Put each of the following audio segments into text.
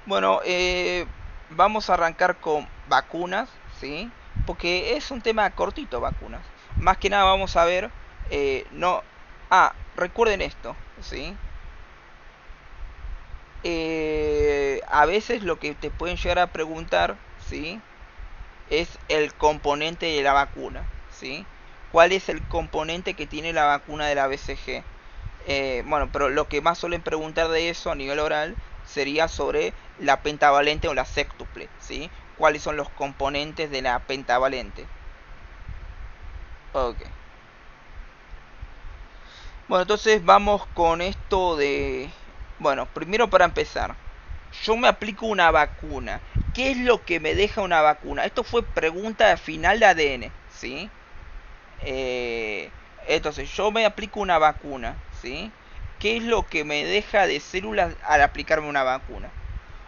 Bueno, vamos a arrancar con vacunas, ¿sí? Porque es un tema cortito, vacunas. Más que nada vamos a ver, no... Ah, recuerden esto, ¿sí? A veces lo que te pueden llegar a preguntar, ¿sí? Es el componente de la vacuna, ¿sí? ¿Cuál es el componente que tiene la vacuna de la BCG? Bueno, pero lo que más suelen preguntar de eso a nivel oral sería sobre la pentavalente o la sextuple, ¿sí? ¿Cuáles son los componentes de la pentavalente? Ok. Bueno, entonces vamos con esto de... Bueno, primero para empezar, yo me aplico una vacuna. ¿Qué es lo que me deja una vacuna? Esto fue pregunta final de ADN, ¿sí? Eh, entonces, yo me aplico una vacuna, ¿sí? ¿Qué es lo que me deja de células al aplicarme una vacuna?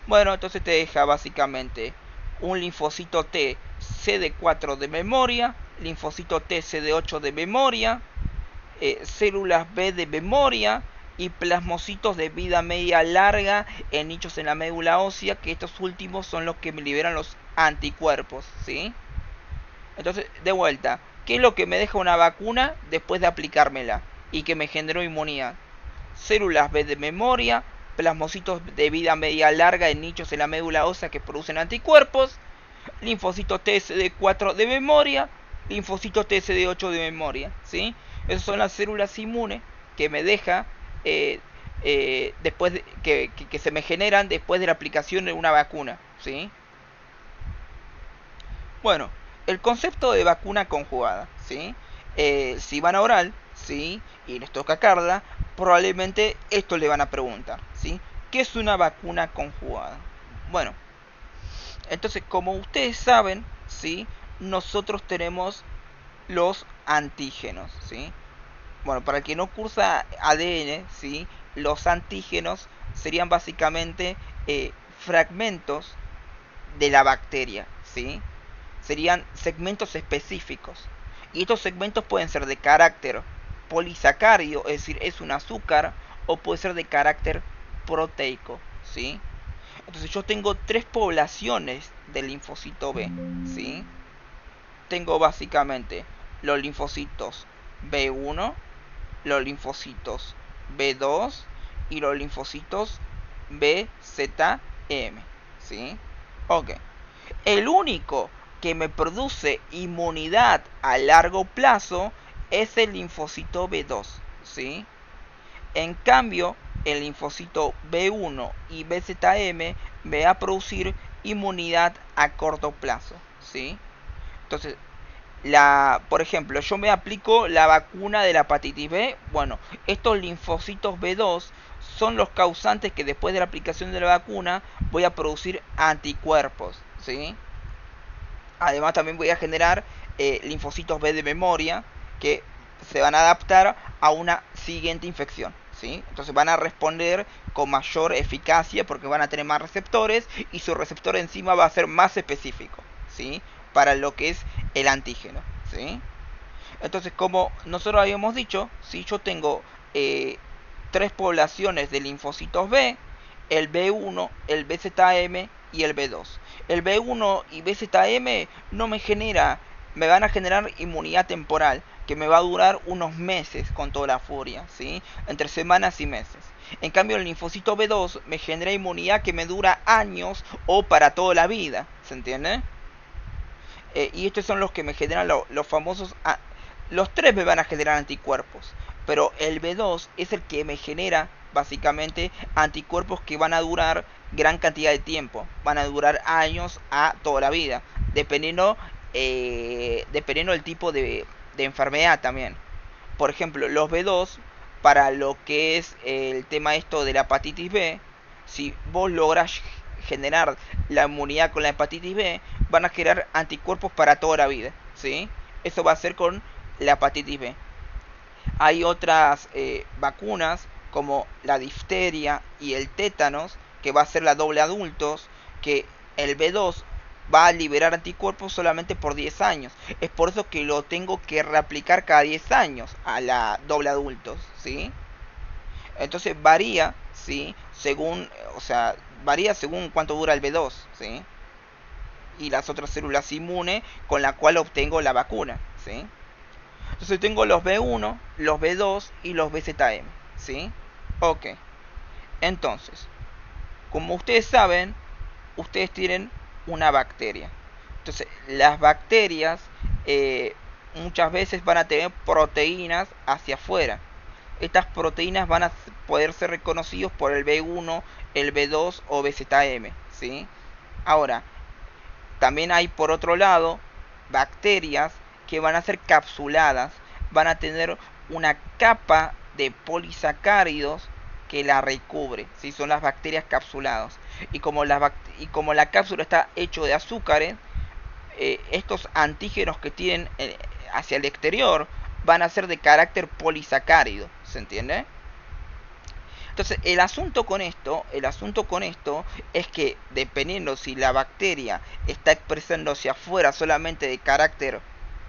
Bueno, entonces te deja básicamente un linfocito T CD4 de memoria, linfocito T CD8 de memoria, células B de memoria y plasmocitos de vida media larga en nichos en la médula ósea, que estos últimos son los que me liberan los anticuerpos, ¿sí? Entonces, de vuelta, ¿qué es lo que me deja una vacuna después de aplicármela y que me generó inmunidad? Células B de memoria, plasmocitos de vida media larga en nichos en la médula ósea que producen anticuerpos, linfocitos TSD4 de memoria, linfocitos TSD8 de memoria, ¿sí? Esas son las células inmunes que me deja después que se me generan después de la aplicación de una vacuna, ¿sí? Bueno, el concepto de vacuna conjugada, ¿sí? Si van a oral, ¿sí? Y les toca a Carla, probablemente esto le van a preguntar, ¿sí? ¿Qué es una vacuna conjugada? Bueno, entonces como ustedes saben, ¿sí? Nosotros tenemos los antígenos, ¿sí? Bueno, para el que no cursa ADN, ¿sí? Los antígenos serían básicamente fragmentos de la bacteria, ¿sí? Serían segmentos específicos. Y estos segmentos pueden ser de carácter polisacario, es decir, es un azúcar, o puede ser de carácter proteico, ¿sí? Entonces yo tengo tres poblaciones del linfocito B, ¿sí? Tengo básicamente los linfocitos B1, los linfocitos B2 y los linfocitos BZM, ¿sí? Ok. El único que me produce inmunidad a largo plazo es el linfocito B2, ¿sí? En cambio, el linfocito B1 y BZM me va a producir inmunidad a corto plazo, ¿sí? Entonces, por ejemplo, yo me aplico la vacuna de la hepatitis B. Bueno, estos linfocitos B2 son los causantes que después de la aplicación de la vacuna voy a producir anticuerpos, ¿sí? Además también voy a generar linfocitos B de memoria que se van a adaptar a una siguiente infección, ¿sí? Entonces van a responder con mayor eficacia porque van a tener más receptores y su receptor encima va a ser más específico, ¿sí? Para lo que es el antígeno, ¿sí? Entonces, como nosotros habíamos dicho, si yo tengo tres poblaciones de linfocitos B, el B1, el BZM y el B2. El B1 y BZM no me van a generar inmunidad temporal, que me va a durar unos meses con toda la furia, ¿sí? Entre semanas y meses. En cambio, el linfocito B2 me genera inmunidad que me dura años o para toda la vida, ¿se entiende? Y estos son los que me generan los famosos... los tres me van a generar anticuerpos, pero el B2 es el que me genera básicamente anticuerpos que van a durar gran cantidad de tiempo, van a durar años a toda la vida, dependiendo del tipo de enfermedad también. Por ejemplo, los B2, para lo que es el tema esto de la hepatitis B, si vos logras generar la inmunidad con la hepatitis B, van a generar anticuerpos para toda la vida, ¿sí? Eso va a ser con la hepatitis B. Hay otras vacunas como la difteria y el tétanos, que va a ser la doble adultos, que el B2 va a liberar anticuerpos solamente por 10 años. Es por eso que lo tengo que reaplicar cada 10 años a la doble adultos, ¿sí? Entonces varía, ¿sí? según, o sea, varía según cuánto dura el B2, ¿sí? Y las otras células inmunes con la cual obtengo la vacuna, ¿sí? Entonces tengo los B1, los B2 y los BZM, ¿sí? Ok. Entonces, como ustedes saben, ustedes tienen una bacteria. Entonces, las bacterias muchas veces van a tener proteínas hacia afuera. Estas proteínas van a poder ser reconocidos por el B1, el B2 o BZM, ¿sí? Ahora, también hay por otro lado bacterias que van a ser capsuladas, van a tener una capa de polisacáridos que la recubre, ¿sí? Son las bacterias capsuladas. Y como la cápsula está hecho de azúcares, estos antígenos que tienen hacia el exterior van a ser de carácter polisacárido, ¿se entiende? Entonces, el asunto con esto es que dependiendo si la bacteria está expresándose afuera solamente de carácter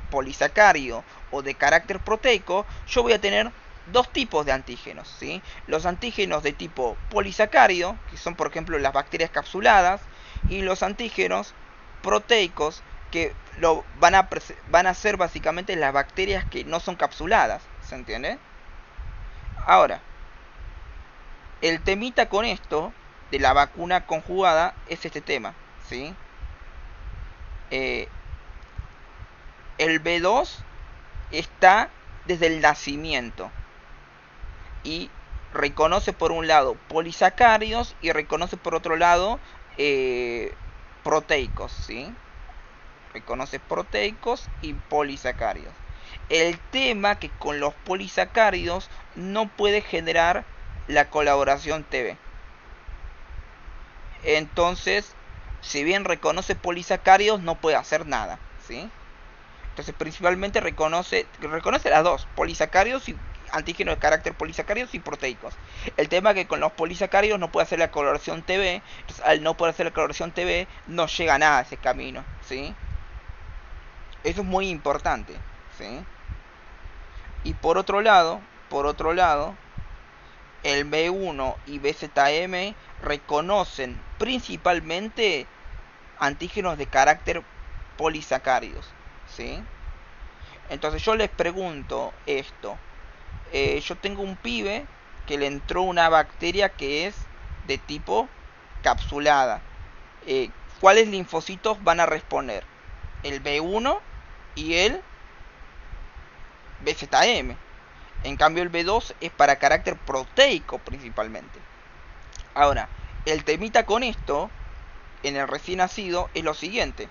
polisacárido o de carácter proteico, yo voy a tener dos tipos de antígenos, ¿sí? Los antígenos de tipo polisacárido, que son por ejemplo las bacterias capsuladas, y los antígenos proteicos, que van a ser básicamente las bacterias que no son capsuladas, ¿se entiende? Ahora, el temita con esto de la vacuna conjugada es este tema, ¿sí? Eh, el B2 está desde el nacimiento y reconoce por un lado polisacáridos y reconoce por otro lado eh, proteicos, ¿sí? Reconoce proteicos y polisacáridos. El tema que con los polisacáridos no puede generar la colaboración TB. Entonces, si bien reconoce polisacáridos, no puede hacer nada, ¿sí? Entonces, principalmente reconoce las dos, polisacáridos y antígenos de carácter polisacáridos y proteicos. El tema es que con los polisacáridos no puede hacer la coloración TB, entonces al no poder hacer la coloración TB no llega a nada a ese camino, ¿sí? Eso es muy importante, ¿sí? Y por otro lado, el B1 y BZM reconocen principalmente antígenos de carácter polisacáridos, ¿sí? Entonces yo les pregunto esto. Yo tengo un pibe que le entró una bacteria que es de tipo capsulada. ¿Cuáles linfocitos van a responder? El B1 y el BZM. En cambio el B2 es para carácter proteico principalmente. Ahora, el temita con esto en el recién nacido es lo siguiente.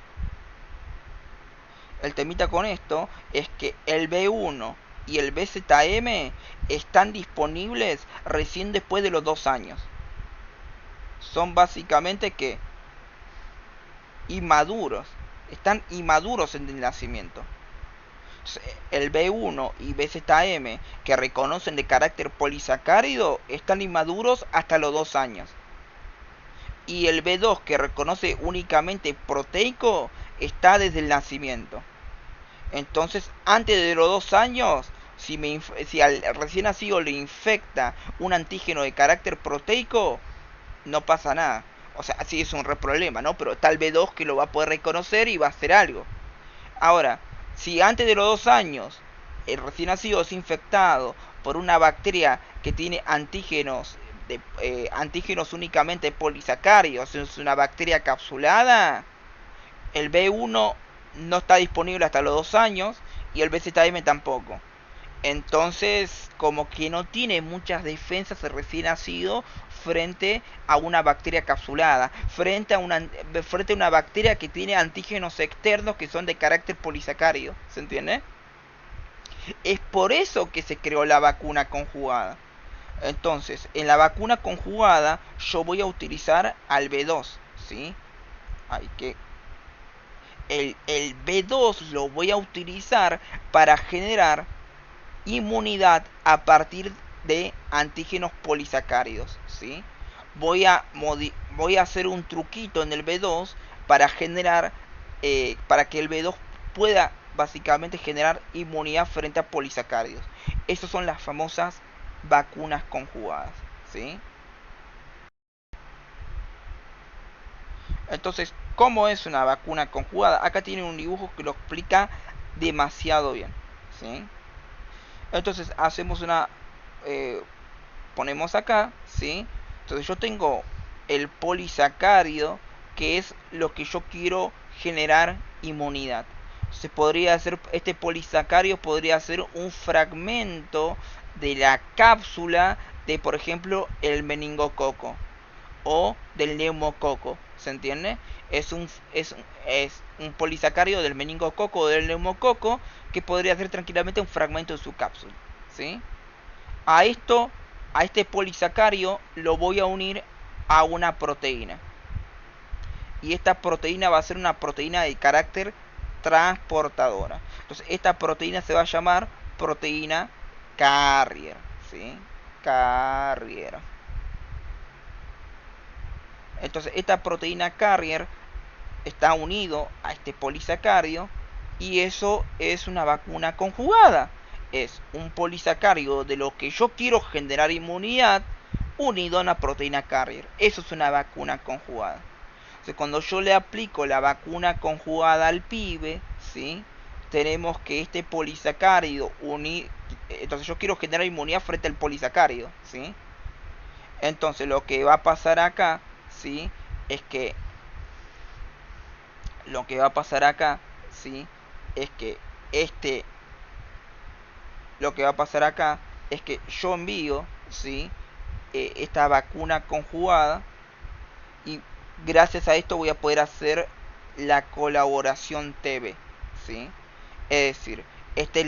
El temita con esto es que el B1 y el BZM están disponibles recién después de los 2 años. Son básicamente que inmaduros. Están inmaduros en el nacimiento. El B1 y BZM que reconocen de carácter polisacárido están inmaduros hasta los 2 años. Y el B2 que reconoce únicamente proteico está desde el nacimiento. Entonces, antes de los 2 años, si al recién nacido le infecta un antígeno de carácter proteico, no pasa nada. O sea, sí es un re problema, ¿no? Pero tal B2 que lo va a poder reconocer y va a hacer algo. Ahora, si antes de los 2 años el recién nacido es infectado por una bacteria que tiene antígenos únicamente polisacáridos, es una bacteria capsulada, el B1 no está disponible hasta los 2 años y el BZM tampoco. Entonces, como que no tiene muchas defensas el recién nacido frente a una bacteria capsulada, frente a una bacteria que tiene antígenos externos que son de carácter polisacárido, ¿se entiende? Es por eso que se creó la vacuna conjugada. Entonces, en la vacuna conjugada yo voy a utilizar al B2, ¿sí? Hay que el B2 lo voy a utilizar para generar inmunidad a partir de antígenos polisacáridos, ¿sí? Voy a hacer un truquito en el B2 para generar, para que el B2 pueda básicamente generar inmunidad frente a polisacáridos. Esas son las famosas vacunas conjugadas, ¿sí? Entonces, ¿cómo es una vacuna conjugada? Acá tiene un dibujo que lo explica demasiado bien, ¿sí? Entonces, hacemos una... eh, ponemos acá, ¿sí? Entonces yo tengo el polisacárido, que es lo que yo quiero generar inmunidad. Se podría hacer, este polisacárido podría ser un fragmento de la cápsula de, por ejemplo, el meningococo o del neumococo, ¿se entiende? Es un polisacárido del meningococo o del neumococo que podría ser tranquilamente un fragmento de su cápsula, ¿sí? A esto, a este polisacario lo voy a unir a una proteína. Y esta proteína va a ser una proteína de carácter transportadora. Entonces, esta proteína se va a llamar proteína carrier, ¿sí? Carrier. Entonces, esta proteína carrier está unido a este polisacario y eso es una vacuna conjugada. Es un polisacario de lo que yo quiero generar inmunidad unido a una proteína carrier. Eso es una vacuna conjugada. Entonces, cuando yo le aplico la vacuna conjugada al pibe, ¿sí? Tenemos que este polisacárido entonces yo quiero generar inmunidad frente al polisacárido, ¿sí? Entonces lo que va a pasar acá, ¿sí? Es que lo que va a pasar acá, ¿sí? Es que este lo que va a pasar acá es que yo envío, ¿sí? Esta vacuna conjugada y gracias a esto voy a poder hacer la colaboración TB, ¿sí? Es decir, este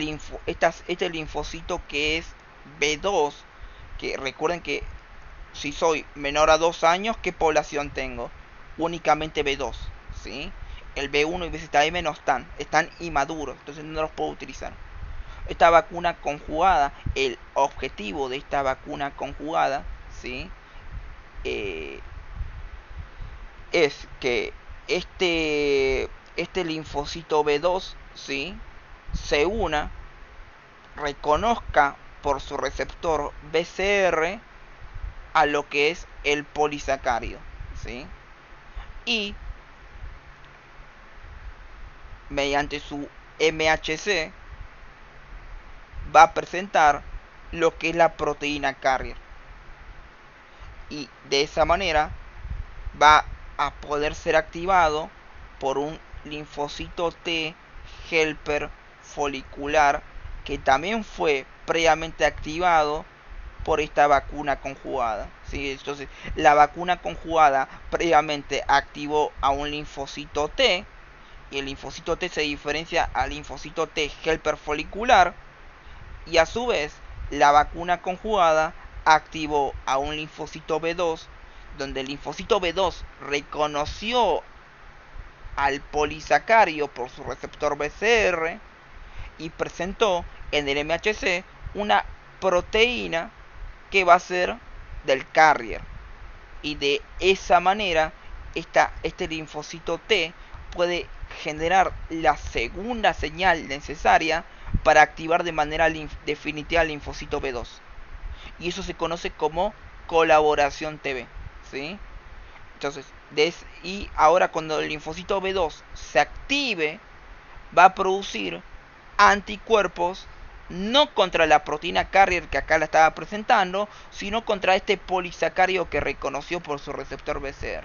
linfocito que es B2, que recuerden que si soy menor a 2 años, ¿qué población tengo? Únicamente B2, ¿sí? El B1 y B-zeta-M no están inmaduros, entonces no los puedo utilizar. Esta vacuna conjugada, el objetivo de esta vacuna conjugada, ¿sí? Eh, es que este linfocito B2, ¿sí? Se una, reconozca por su receptor BCR a lo que es el polisacárido, ¿sí? Y mediante su MHC va a presentar lo que es la proteína carrier. Y de esa manera va a poder ser activado por un linfocito T helper folicular que también fue previamente activado por esta vacuna conjugada, ¿sí? Entonces, la vacuna conjugada previamente activó a un linfocito T y el linfocito T se diferencia al linfocito T helper folicular y a su vez la vacuna conjugada activó a un linfocito B2 donde el linfocito B2 reconoció al polisacario por su receptor BCR y presentó en el MHC una proteína que va a ser del carrier. Y de esa manera este linfocito T puede generar la segunda señal necesaria para activar de manera definitiva el linfocito B2. Y eso se conoce como colaboración TB, ¿sí? Entonces, y ahora cuando el linfocito B2 se active, va a producir anticuerpos no contra la proteína carrier que acá la estaba presentando, sino contra este polisacario que reconoció por su receptor BCR.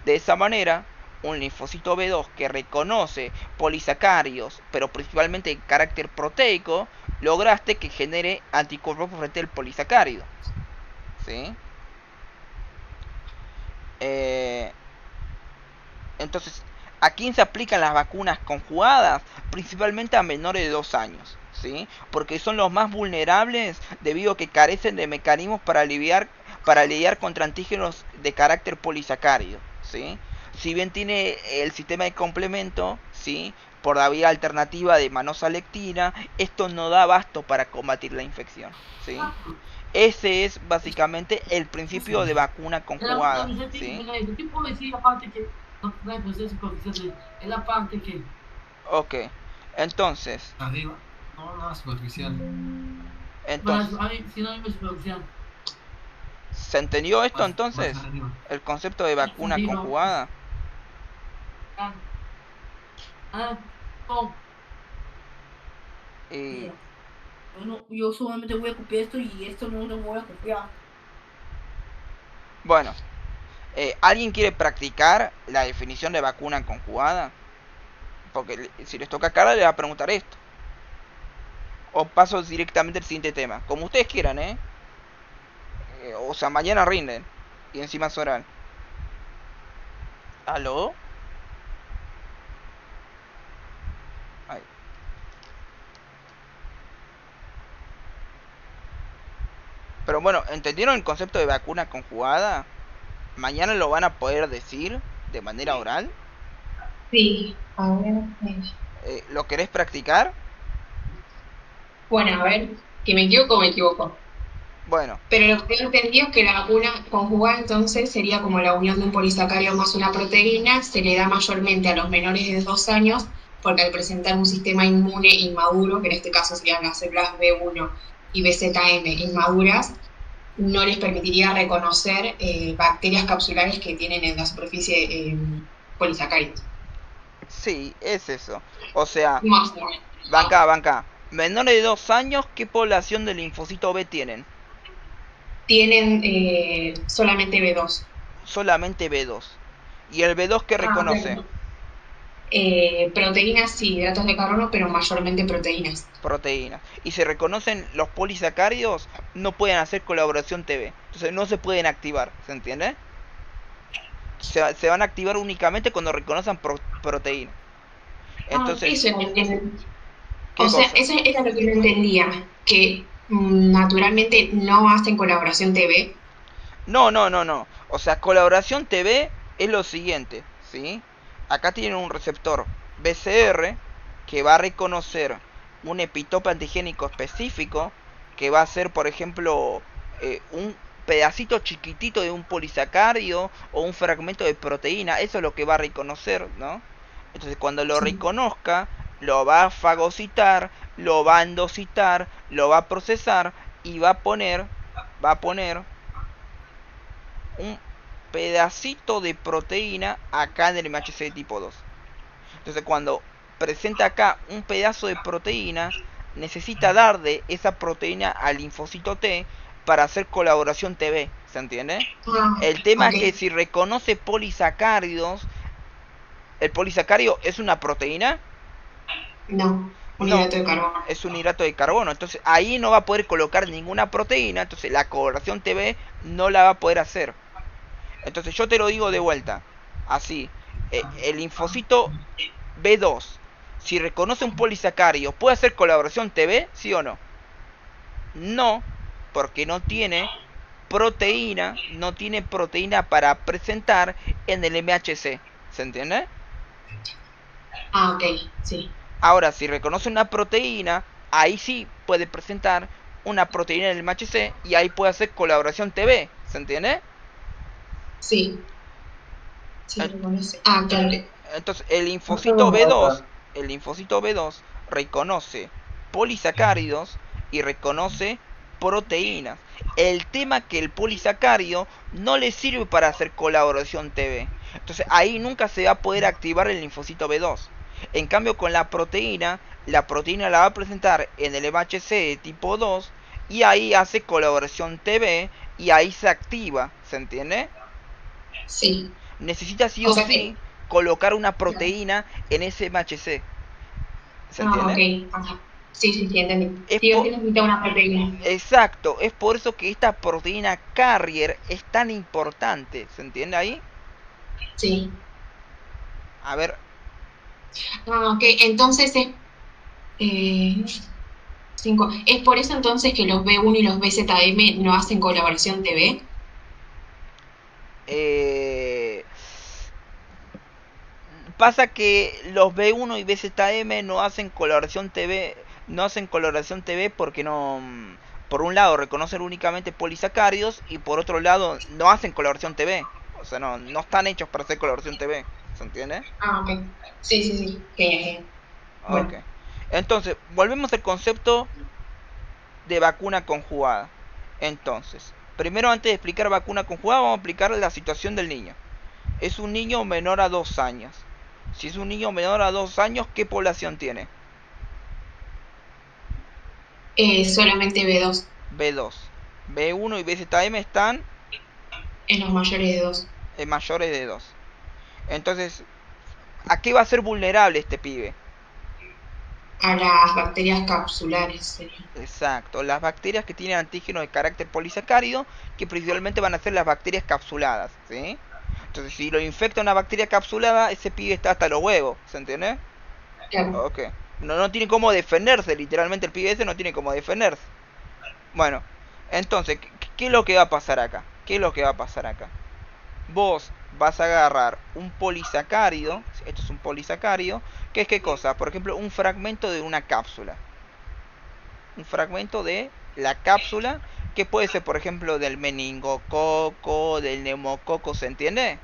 De esa manera, un linfocito B2 que reconoce polisacarios, pero principalmente en carácter proteico, lograste que genere anticuerpos frente al polisacárido, ¿sí? Entonces, ¿a quién se aplican las vacunas conjugadas? Principalmente a menores de 2 años, ¿sí? Porque son los más vulnerables debido a que carecen de mecanismos para lidiar contra antígenos de carácter polisacárido, ¿sí? Si bien tiene el sistema de complemento, ¿sí? Por la vía alternativa de manosalectina, esto no da abasto para combatir la infección, ¿sí? Ese es básicamente el principio de vacuna conjugada, ¿sí? Es la parte que Ok, entonces, arriba, no la superficial. entonces, A mí, si no, a mí me superficial. ¿se entendió esto Más entonces? arriba. El concepto de vacuna Arriba. conjugada. Ah, ah, no. Y Mira, yo solamente voy a copiar esto y esto no lo voy a copiar. bueno, ¿alguien quiere practicar la definición de vacuna conjugada? Porque si les toca cara, les va a preguntar esto. O paso directamente al siguiente tema. Como ustedes quieran, ¿eh? O sea, mañana rinden. Y encima es oral. ¿Aló? Ay. Pero bueno, ¿entendieron el concepto de vacuna conjugada? Mañana lo van a poder decir de manera oral. Sí, a ver. ¿Lo querés practicar? Bueno, a ver, que me equivoco, me equivoco. Bueno, Pero lo que he entendido es que la vacuna conjugada entonces sería como la unión de un polisacárido más una proteína, se le da mayormente a los menores de 2 años, porque al presentar un sistema inmune inmaduro, que en este caso serían las células B1 y BZM inmaduras, no les permitiría reconocer bacterias capsulares que tienen en la superficie polisacáridos. sí, es eso. O sea, Más o menos. banca. Menores de 2 años, ¿qué población de linfocito B tienen? Tienen solamente B2. Solamente B2. ¿Y el B2 qué Ah, reconoce? claro. Proteínas sí, hidratos de carbono, pero mayormente proteínas. Proteínas. Y si reconocen los polisacáridos, no pueden hacer colaboración TV. Entonces no se pueden activar, ¿se entiende? Se van a activar únicamente cuando reconozcan proteínas. Ah, Entonces, eso era lo que, ¿qué o sea, cosa? eso era lo que no entendía, que naturalmente no hacen colaboración TV. No. O sea, colaboración TV es lo siguiente, ¿sí? Acá tienen un receptor BCR que va a reconocer un epitope antigénico específico que va a ser, por ejemplo, un pedacito chiquitito de un polisacárido o un fragmento de proteína. Eso es lo que va a reconocer, ¿no? Entonces, cuando lo Sí. reconozca, lo va a fagocitar, lo va a endocitar, lo va a procesar y va a poner un pedacito de proteína acá en el MHC tipo 2. Entonces cuando presenta acá un pedazo de proteína, necesita darle esa proteína al linfocito T para hacer colaboración TV, ¿se entiende? Ah, El tema ok. es que si reconoce polisacáridos, ¿el polisacárido es una proteína? No, un No, hidrato de carbono. es un hidrato de carbono. Entonces ahí no va a poder colocar ninguna proteína, entonces la colaboración TV no la va a poder hacer. Entonces yo te lo digo de vuelta. Así. El linfocito B2, si reconoce un polisacárido, ¿puede hacer colaboración TV? ¿Sí o no? No, porque no tiene proteína para presentar en el MHC. ¿Se entiende? Ah, ok, sí. Ahora, si reconoce una proteína, ahí sí puede presentar una proteína en el MHC y ahí puede hacer colaboración TV. ¿Se entiende? Sí, sí, reconoce. Ah, claro. Entonces, el linfocito B2 reconoce polisacáridos y reconoce proteínas. El tema que el polisacárido no le sirve para hacer colaboración TV. Entonces, ahí nunca se va a poder activar el linfocito B2. En cambio, con la proteína la va a presentar en el MHC tipo 2 y ahí hace colaboración TV y ahí se activa. ¿Se entiende? Sí. Necesita sí O o sea sí que. colocar una proteína en ese MHC. ¿Se Ah, ok. entiende? Ajá. Sí, sí, sí, entendí. Es Sí, o po sí necesita una proteína. Exacto, es por eso que esta proteína carrier es tan importante. ¿Se entiende ahí? Sí. A ver, Ah, ok. Entonces eh, 5. ¿Es por eso entonces que los B1 y los BZM no hacen colaboración TV? eh, pasa que los B1 y BZM no hacen coloración TV porque no, por un lado reconocen únicamente polisacáridos y por otro lado no hacen coloración TV. O sea, no están hechos para hacer coloración TV. ¿Se entiende? Ah, ok. Sí, sí, sí. Genial, genial. Ok. Bueno, Entonces, volvemos al concepto de vacuna conjugada. Entonces, primero antes de explicar vacuna conjugada, vamos a explicar la situación del niño. Es un niño menor a 2 años. Si es un niño menor a 2 años, ¿qué población tiene? Solamente B2 B2. B1 y BZM están en los mayores de 2. en mayores de 2. Entonces, ¿a qué va a ser vulnerable este pibe? A las bacterias capsulares sería. Exacto, las bacterias que tienen antígenos de carácter polisacárido, que principalmente van a ser las bacterias capsuladas, ¿sí? Entonces, si lo infecta una bacteria capsulada, ese pibe está hasta los huevos, ¿se entiende? Claro. Ok. No tiene cómo defenderse, literalmente el pibe ese no tiene cómo defenderse. Bueno, entonces, ¿qué es lo que va a pasar acá? ¿Qué es lo que va a pasar acá? Vos vas a agarrar un polisacárido, esto es un polisacárido, que es qué cosa, por ejemplo, un fragmento de una cápsula. Un fragmento de la cápsula, que puede ser, por ejemplo, del meningococo, del neumococo, ¿se entiende?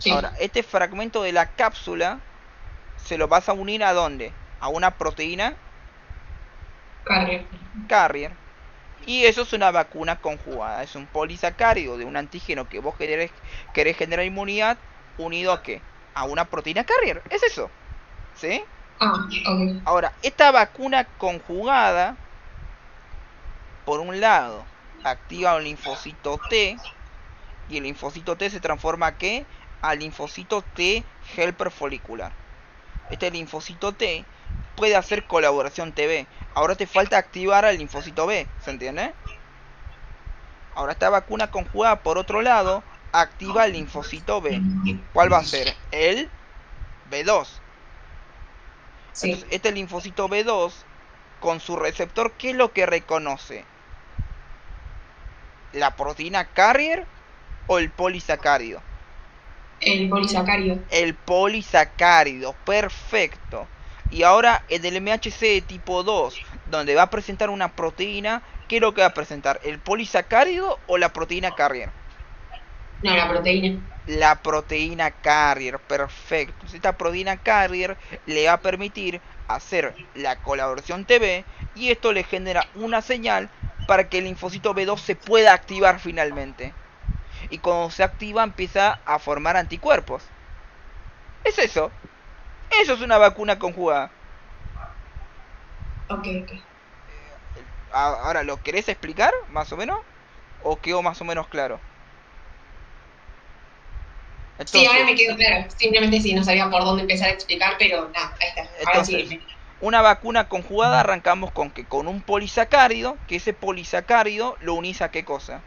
Ahora, Sí, este fragmento de la cápsula se lo vas a unir a dónde? A una proteína carrier. carrier. Y eso es una vacuna conjugada. Es un polisacárido de un antígeno que vos querés generar inmunidad unido a qué? A una proteína carrier. Es eso. ¿Sí? Ah, ok. Ahora, esta vacuna conjugada, por un lado, activa un linfocito T. Y el linfocito T se transforma ¿a qué? Al linfocito T helper folicular. Este linfocito T puede hacer colaboración TB. Ahora te falta activar al linfocito B. ¿Se entiende? Ahora esta vacuna conjugada, por otro lado, activa el linfocito B. ¿Cuál va a ser? El B2. Entonces, Sí. este linfocito B2, con su receptor, ¿qué es lo que reconoce? ¿La proteína carrier o el polisacárido? El polisacárido. El polisacárido, perfecto. Y ahora en el MHC de tipo 2, donde va a presentar una proteína, ¿qué es lo que va a presentar? ¿El polisacárido o la proteína carrier? No, la proteína. La proteína carrier, perfecto. Entonces, esta proteína carrier le va a permitir hacer la colaboración TB y esto le genera una señal para que el linfocito B2 se pueda activar finalmente. Y cuando se activa empieza a formar anticuerpos. Es eso. Eso es una vacuna conjugada. Ok, ok. Ahora, ¿lo querés explicar más o menos? ¿O quedó más o menos claro? Sí, ahora Entonces, me quedó claro. Simplemente sí, no sabía por dónde empezar a explicar, pero nada, ahí está. Ahora entonces, sí, una vacuna conjugada arrancamos con que con un polisacárido, que ese polisacárido lo unís a qué cosa?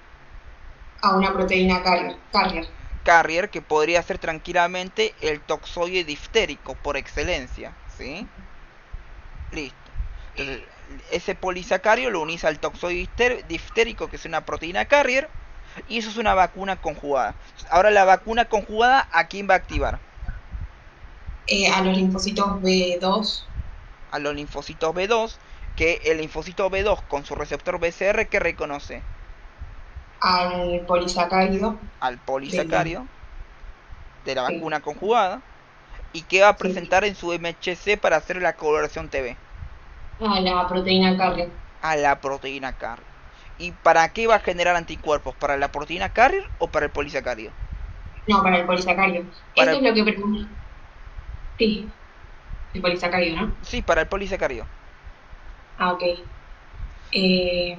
a una proteína carrier. Carrier. Carrier, que podría ser tranquilamente el toxoide diftérico por excelencia, ¿sí? Listo. Entonces, ese polisacárido lo unís al toxoide diftérico, que es una proteína carrier, y eso es una vacuna conjugada. Ahora la vacuna conjugada, ¿a quién va a activar? A los linfocitos B2, A los linfocitos B2, que el linfocito B2 con su receptor BCR que reconoce al polisacárido al de... polisacárido de la Sí, vacuna conjugada y que va a sí. presentar en su MHC para hacer la coloración TB A la proteína carrier. a la proteína carrier. ¿Y para qué va a generar anticuerpos? ¿Para la proteína carrier o para el polisacárido? No, para el polisacárido. Para Eso el, es lo que pregunto. Sí, el polisacárido, ¿no? sí, para el polisacárido. Ah, ok. Eh,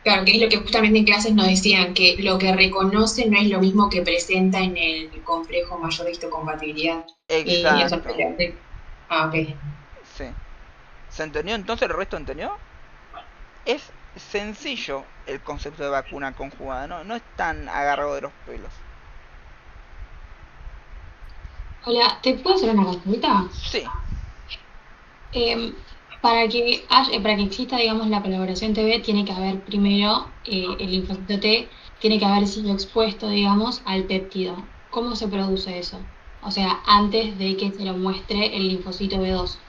claro, que es lo que justamente en clases nos decían, que lo que reconoce no es lo mismo que presenta en el complejo mayor de histocompatibilidad. Y eso no Exacto. sé. Ah, ok. Sí. ¿Se entendió entonces? ¿El resto entendió? Es sencillo el concepto de vacuna conjugada, no es tan agarrado de los pelos. Hola, ¿te puedo hacer una consulta? Sí, Em, para que exista, digamos, la colaboración TV, tiene que haber primero el linfocito T, tiene que haber sido expuesto, digamos, al péptido. ¿Cómo se produce eso? O sea, antes de que se lo muestre el linfocito B2,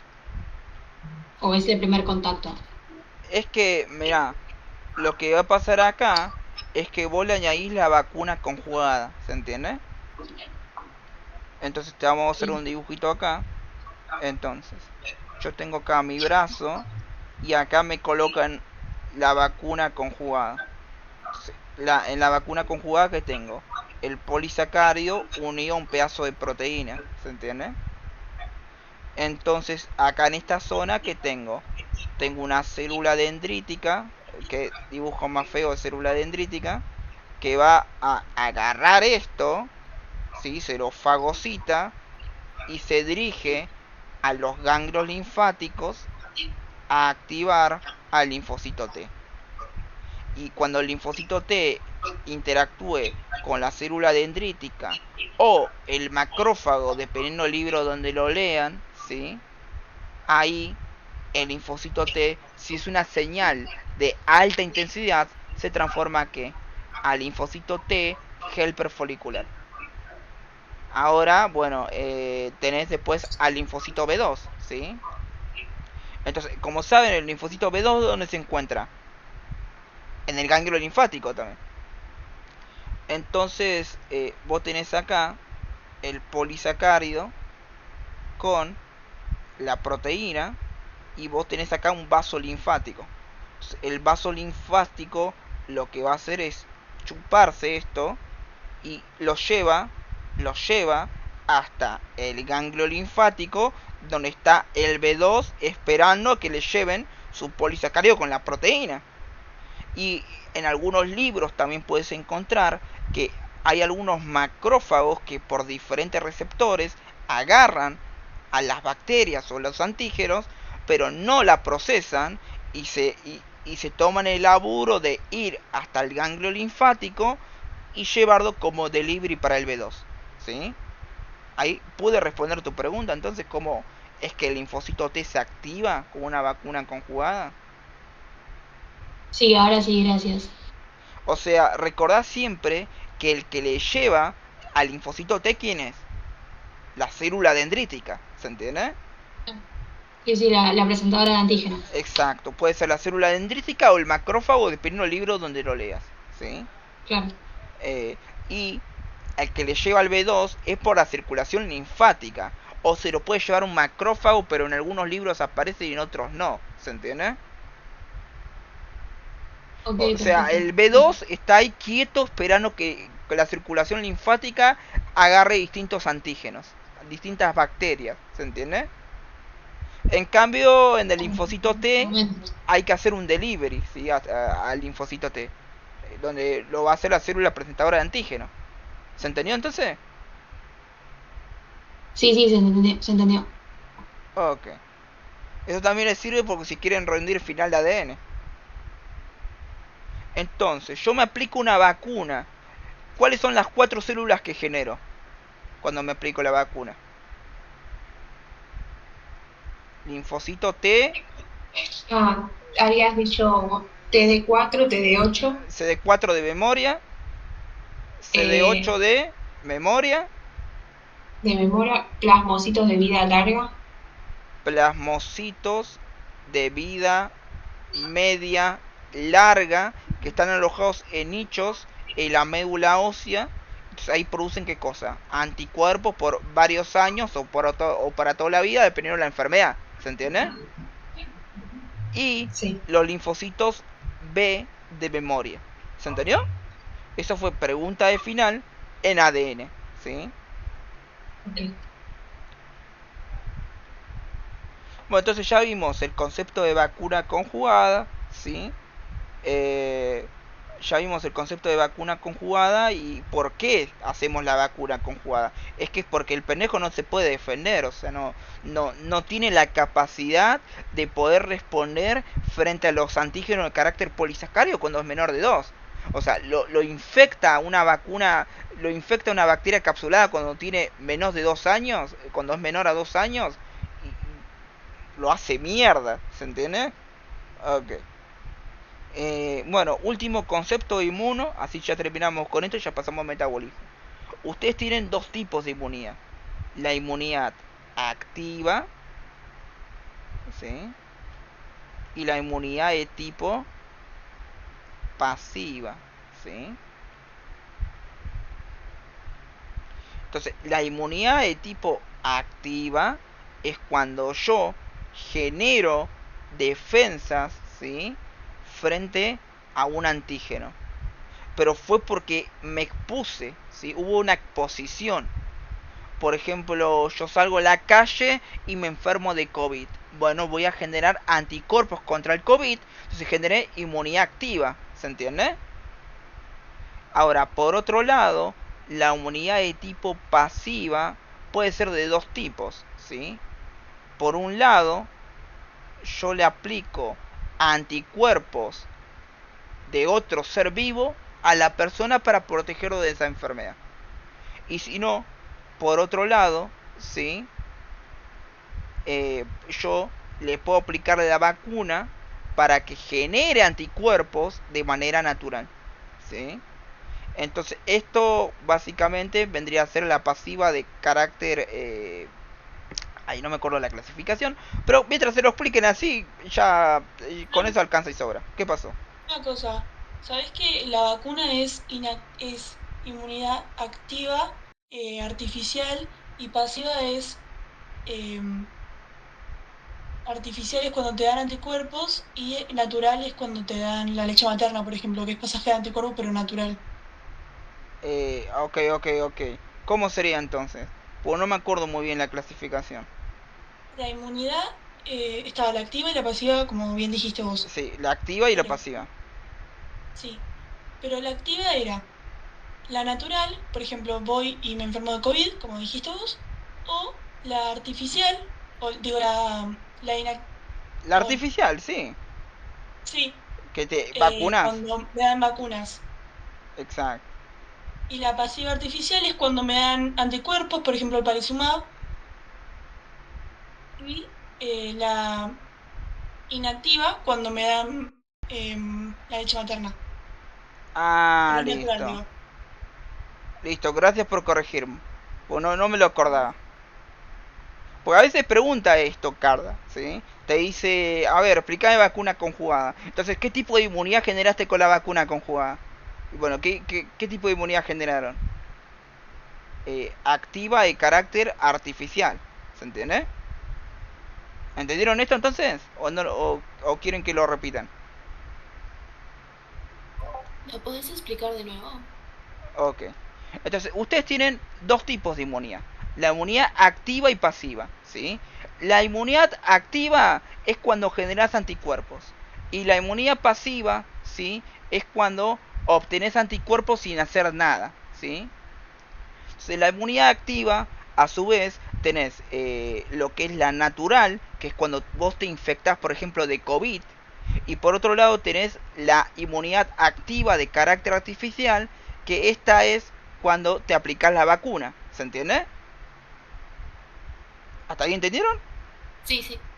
o es el primer contacto. es que, mirá, lo que va a pasar acá es que vos le añadís la vacuna conjugada, ¿se entiende? Entonces te vamos a hacer un dibujito acá. Entonces, yo tengo acá mi brazo y acá me colocan la vacuna conjugada. En la vacuna conjugada que tengo el polisacárido unido a un pedazo de proteína, ¿se entiende? Entonces acá en esta zona que tengo una célula dendrítica, que dibujo más feo de célula dendrítica, que va a agarrar esto, ¿sí? Se lo fagocita y se dirige a los ganglios linfáticos a activar al linfocito T. Y cuando el linfocito T interactúe con la célula dendrítica o el macrófago, dependiendo del libro donde lo lean, ¿sí? Ahí el linfocito T, si es una señal de alta intensidad, se transforma ¿a qué? Al linfocito T helper folicular. Ahora, bueno, tenés después al linfocito B2, ¿sí? Entonces, como saben, el linfocito B2, ¿dónde se encuentra? En el ganglio linfático también. Entonces, vos tenés acá el polisacárido con la proteína y vos tenés acá un vaso linfático. El vaso linfático lo que va a hacer es chuparse esto y lo lleva hasta el ganglio linfático, donde está el B2 esperando que le lleven su polisacárido con la proteína. Y en algunos libros también puedes encontrar que hay algunos macrófagos que por diferentes receptores agarran a las bacterias o los antígenos, pero no la procesan y se toman el laburo de ir hasta el ganglio linfático y llevarlo como delivery para el B2, ¿sí? Ahí pude responder tu pregunta. Entonces, ¿cómo es que el linfocito T se activa con una vacuna conjugada? Sí, ahora sí, gracias. O sea, recordad siempre que el que le lleva al linfocito T, ¿quién es? La célula dendrítica, ¿se entiende? Sí, la presentadora de antígenos. Exacto, puede ser la célula dendrítica o el macrófago, dependiendo del libro donde lo leas, ¿sí? Claro. Y el que le lleva al B2 es por la circulación linfática. O se lo puede llevar un macrófago, pero en algunos libros aparece y en otros no, ¿se entiende? Okay, o sea, perfecto. el B2 está ahí quieto esperando que la circulación linfática agarre distintos antígenos, distintas bacterias, ¿se entiende? En cambio, en el linfocito T hay que hacer un delivery, ¿sí? Al linfocito T, donde lo va a hacer la célula presentadora de antígeno. ¿Se entendió entonces? Sí, se entendió. Ok. Eso también les sirve porque si quieren rendir final de ADN. Entonces, yo me aplico una vacuna. ¿Cuáles son las 4 células que genero cuando me aplico la vacuna? Linfocito T, Habías dicho TD4, TD8. CD4 de memoria, CD8 de memoria, De memoria, plasmocitos de vida larga. plasmocitos de vida media larga que están alojados en nichos en la médula ósea. Entonces ahí producen ¿qué cosa? Anticuerpos por varios años o para toda la vida, dependiendo de la enfermedad. ¿Se entiende? Y Sí. los linfocitos B de memoria. ¿Se entendió? Eso fue pregunta de final en ADN, ¿sí? Okay. Bueno, entonces ya vimos el concepto de vacuna conjugada, ¿sí? Ya vimos el concepto de vacuna conjugada y por qué hacemos la vacuna conjugada. Es que es porque el pendejo no se puede defender, o sea, no tiene la capacidad de poder responder frente a los antígenos de carácter polisacario cuando es menor de 2. O sea, lo infecta una vacuna, lo infecta una bacteria capsulada cuando tiene menos de 2 años, cuando es menor a 2 años, y lo hace mierda, ¿se entiende? Ok. Bueno, último concepto inmuno, así ya terminamos con esto y ya pasamos a metabolismo. Ustedes tienen dos tipos de inmunidad. La inmunidad activa, ¿sí? Y la inmunidad de tipo pasiva, ¿sí? Entonces, la inmunidad de tipo activa es cuando yo genero defensas, ¿sí? Frente a un antígeno. pero fue porque me expuse, ¿sí? Hubo una exposición. Por ejemplo, yo salgo a la calle y me enfermo de COVID. Bueno, voy a generar anticuerpos contra el COVID, entonces generé inmunidad activa, ¿se entiende? Ahora, por otro lado, la inmunidad de tipo pasiva puede ser de dos tipos, ¿sí? Por un lado, yo le aplico anticuerpos de otro ser vivo a la persona para protegerlo de esa enfermedad. Y si no, por otro lado, ¿sí? Yo le puedo aplicar la vacuna para que genere anticuerpos de manera natural, ¿sí? Entonces, esto básicamente vendría a ser la pasiva de carácter... ahí no me acuerdo la clasificación, pero mientras se lo expliquen así, ya con eso alcanza y sobra. ¿Qué pasó? Una cosa, ¿sabés que la vacuna es inmunidad activa, artificial, y pasiva es artificial es cuando te dan anticuerpos y natural es cuando te dan la leche materna, por ejemplo, que es pasaje de anticuerpos pero natural. Ok. ¿Cómo sería entonces? Pues no me acuerdo muy bien la clasificación. La inmunidad estaba la activa y la pasiva, como bien dijiste vos. Sí, la activa y la Pero, pasiva. sí, pero la activa era la natural, por ejemplo, voy y me enfermo de COVID, como dijiste vos, o la artificial, o digo, la inac- La o, artificial, sí. sí, Que te vacunas. cuando me dan vacunas. Exacto. Y la pasiva artificial es cuando me dan anticuerpos, por ejemplo, el palivizumab, y la inactiva cuando me dan la leche materna. Pero Ah, es natural, listo. digo. Listo, gracias por corregirme. Pues no me lo acordaba. Porque a veces pregunta esto, Carda, ¿sí? Te dice, a ver, explícame vacuna conjugada. Entonces, ¿qué tipo de inmunidad generaste con la vacuna conjugada? Y bueno, ¿qué tipo de inmunidad generaron? Activa de carácter artificial. ¿Se entiende? ¿Entendieron esto entonces? ¿O, no, o quieren que lo repitan? ¿Lo podés explicar de nuevo? Ok. Entonces, ustedes tienen dos tipos de inmunidad. La inmunidad activa y pasiva, ¿sí? La inmunidad activa es cuando generas anticuerpos. Y la inmunidad pasiva, ¿sí? Es cuando obtenés anticuerpos sin hacer nada, ¿sí? Entonces, la inmunidad activa, a su vez, tenés lo que es la natural, que es cuando vos te infectás, por ejemplo, de COVID. Y por otro lado tenés la inmunidad activa de carácter artificial, que esta es cuando te aplicas la vacuna. ¿Se entiende? ¿Hasta ahí entendieron? Sí, sí.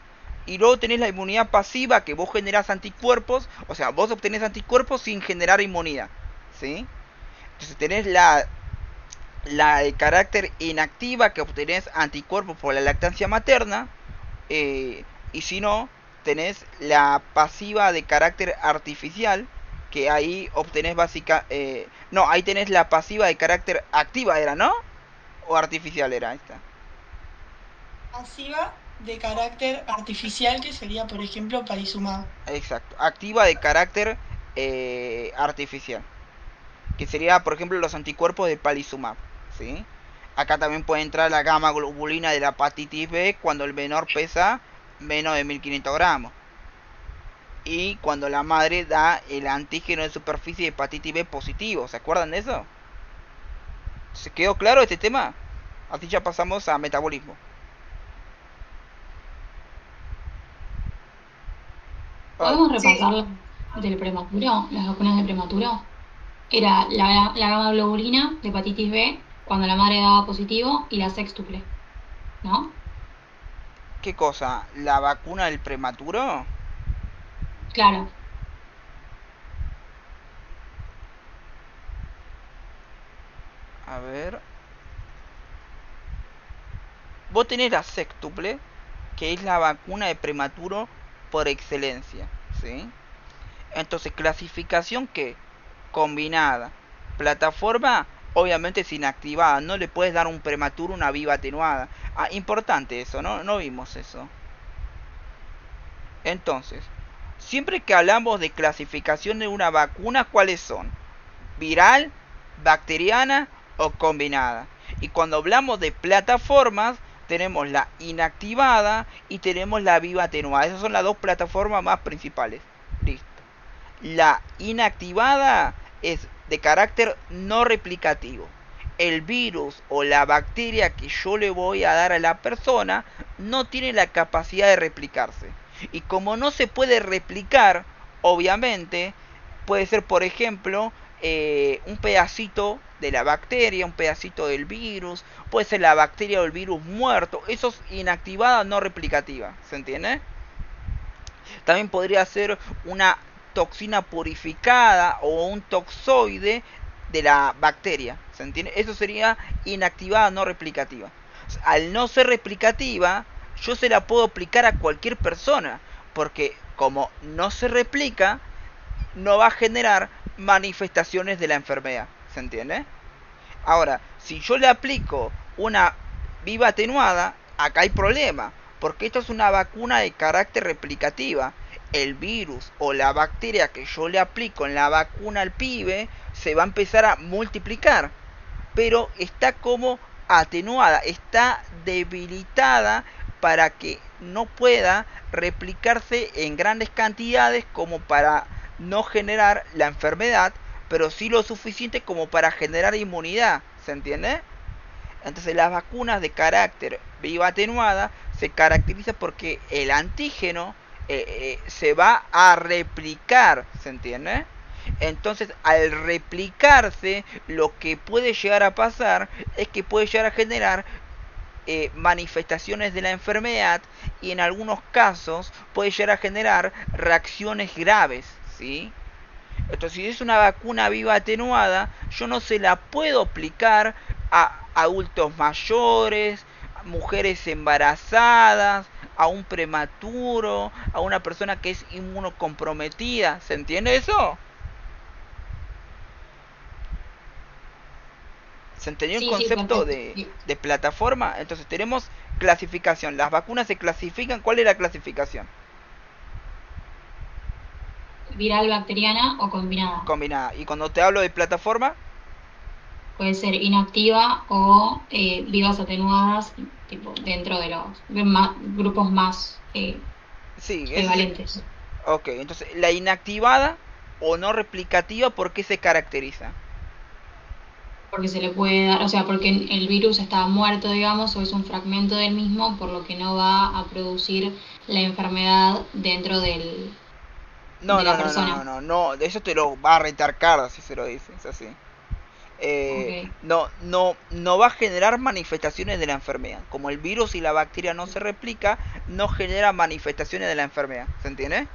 Y luego tenés la inmunidad pasiva, que vos generás anticuerpos, o sea, vos obtenés anticuerpos sin generar inmunidad. ¿Sí? Entonces tenés la de carácter inactiva, que obtenés anticuerpos por la lactancia materna. Y si no, tenés la pasiva de carácter artificial, que ahí obtenés básica... no, ahí tenés la pasiva de carácter activa, ¿era, no? ¿O artificial era esta? Pasiva de carácter artificial, que sería, por ejemplo, palivizumab. Exacto, activa de carácter artificial, que sería, por ejemplo, los anticuerpos de palizumab, ¿sí? Acá también puede entrar la gamma globulina de la hepatitis B cuando el menor pesa menos de 1500 gramos. Y cuando la madre da el antígeno de superficie de hepatitis B positivo. ¿Se acuerdan de eso? ¿Se quedó claro este tema? Así ya pasamos a metabolismo. Ah, ¿Podemos Sí, repasar del prematuro, las vacunas de prematuro? Era la gamma globulina de hepatitis B cuando la madre daba positivo y la sextuple, ¿no? ¿qué cosa? ¿La vacuna del prematuro? Claro, A ver. Vos tenés la sextuple, que es la vacuna de prematuro por excelencia, ¿sí? Entonces, clasificación que combinada. Plataforma, obviamente es inactivada. No le puedes dar a un prematuro una viva atenuada. Ah, importante eso, ¿no? No vimos eso. Entonces, siempre que hablamos de clasificación de una vacuna, ¿cuáles son? viral, bacteriana o combinada. Y cuando hablamos de plataformas, tenemos la inactivada y tenemos la viva atenuada. Esas son las dos plataformas más principales. Listo. La inactivada es de carácter no replicativo. El virus o la bacteria que yo le voy a dar a la persona no tiene la capacidad de replicarse. Y como no se puede replicar, obviamente, puede ser, por ejemplo, un pedacito de la bacteria, un pedacito del virus, puede ser la bacteria o el virus muerto. Eso es inactivada no replicativa, ¿se entiende? También podría ser una toxina purificada o un toxoide de la bacteria, ¿se entiende? Eso sería inactivada no replicativa. Al no ser replicativa, yo se la puedo aplicar a cualquier persona, porque como no se replica, no va a generar manifestaciones de la enfermedad, ¿se entiende? Ahora, si yo le aplico una viva atenuada, acá hay problema, porque esto es una vacuna de carácter replicativa. El virus o la bacteria que yo le aplico en la vacuna al pibe se va a empezar a multiplicar, pero está como atenuada, está debilitada para que no pueda replicarse en grandes cantidades como para no generar la enfermedad, pero sí lo suficiente como para generar inmunidad, ¿se entiende? Entonces las vacunas de carácter viva atenuada se caracterizan porque el antígeno se va a replicar, ¿se entiende? Entonces al replicarse, lo que puede llegar a pasar es que puede llegar a generar manifestaciones de la enfermedad y en algunos casos puede llegar a generar reacciones graves, ¿sí? Entonces, si es una vacuna viva atenuada, yo no se la puedo aplicar a adultos mayores, a mujeres embarazadas, a un prematuro, a una persona que es inmunocomprometida. ¿Se entiende eso? ¿Se entendió el Sí, concepto perfecto. de plataforma? Entonces tenemos clasificación. Las vacunas se clasifican. ¿Cuál es la clasificación? Viral, bacteriana o combinada. Combinada. Y cuando te hablo de plataforma, Puede ser inactiva o vivas atenuadas, tipo dentro de los grupos más sí, prevalentes. ok, entonces la inactivada o no replicativa, ¿por qué se caracteriza? Porque se le puede dar, o sea, porque el virus está muerto, digamos, o es un fragmento del mismo, por lo que no va a producir la enfermedad dentro de No, la no, no, no, no, persona. no, no, de eso te lo va a retarcar si se lo dices así. Ok. No va a generar manifestaciones de la enfermedad. Como el virus y la bacteria no se replica, no genera manifestaciones de la enfermedad. ¿Se entiende?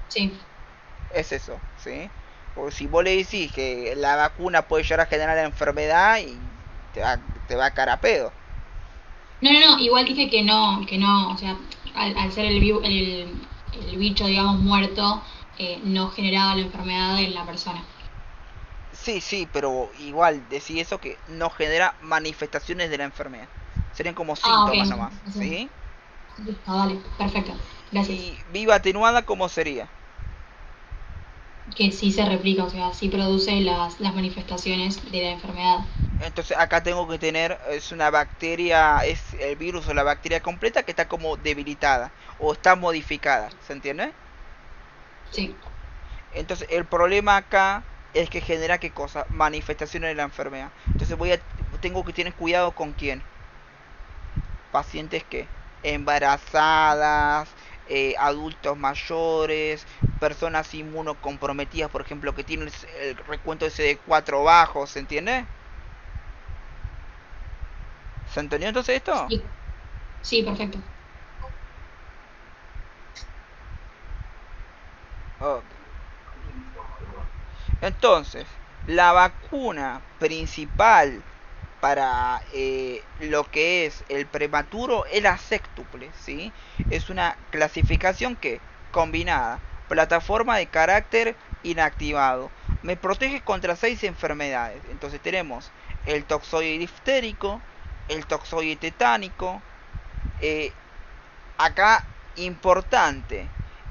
Sí. Es eso, ¿sí? Porque si vos le decís que la vacuna puede llegar a generar la enfermedad y te va a caer a pedo. No, no, no, igual dije que no, o sea, al ser el bicho, digamos, muerto, no generaba la enfermedad en la persona. Sí, sí, pero igual decís eso que no genera manifestaciones de la enfermedad. Serían como Ah, ok. síntomas nomás, O sea, ¿sí? listo, dale, perfecto. Gracias. Y viva atenuada, ¿cómo sería? Que sí se replica, o sea, sí produce las manifestaciones de la enfermedad. Entonces acá tengo que tener, es una bacteria, es el virus o la bacteria completa que está como debilitada o está modificada, ¿se entiende? Sí. Entonces el problema acá es que genera qué cosa, manifestaciones de la enfermedad. Entonces tengo que tener cuidado con quién. Pacientes que embarazadas, adultos mayores, personas inmunocomprometidas, por ejemplo, que tienen el recuento ese de 4 bajos, ¿se entiende? ¿Se entendió entonces esto? Sí, sí, perfecto. Ok. Entonces, la vacuna principal para lo que es el prematuro es la sextuple, ¿sí? Es una clasificación que combinada, plataforma de carácter inactivado, me protege contra 6 enfermedades. Entonces tenemos el toxoide diftérico, el toxoide tetánico, acá importante,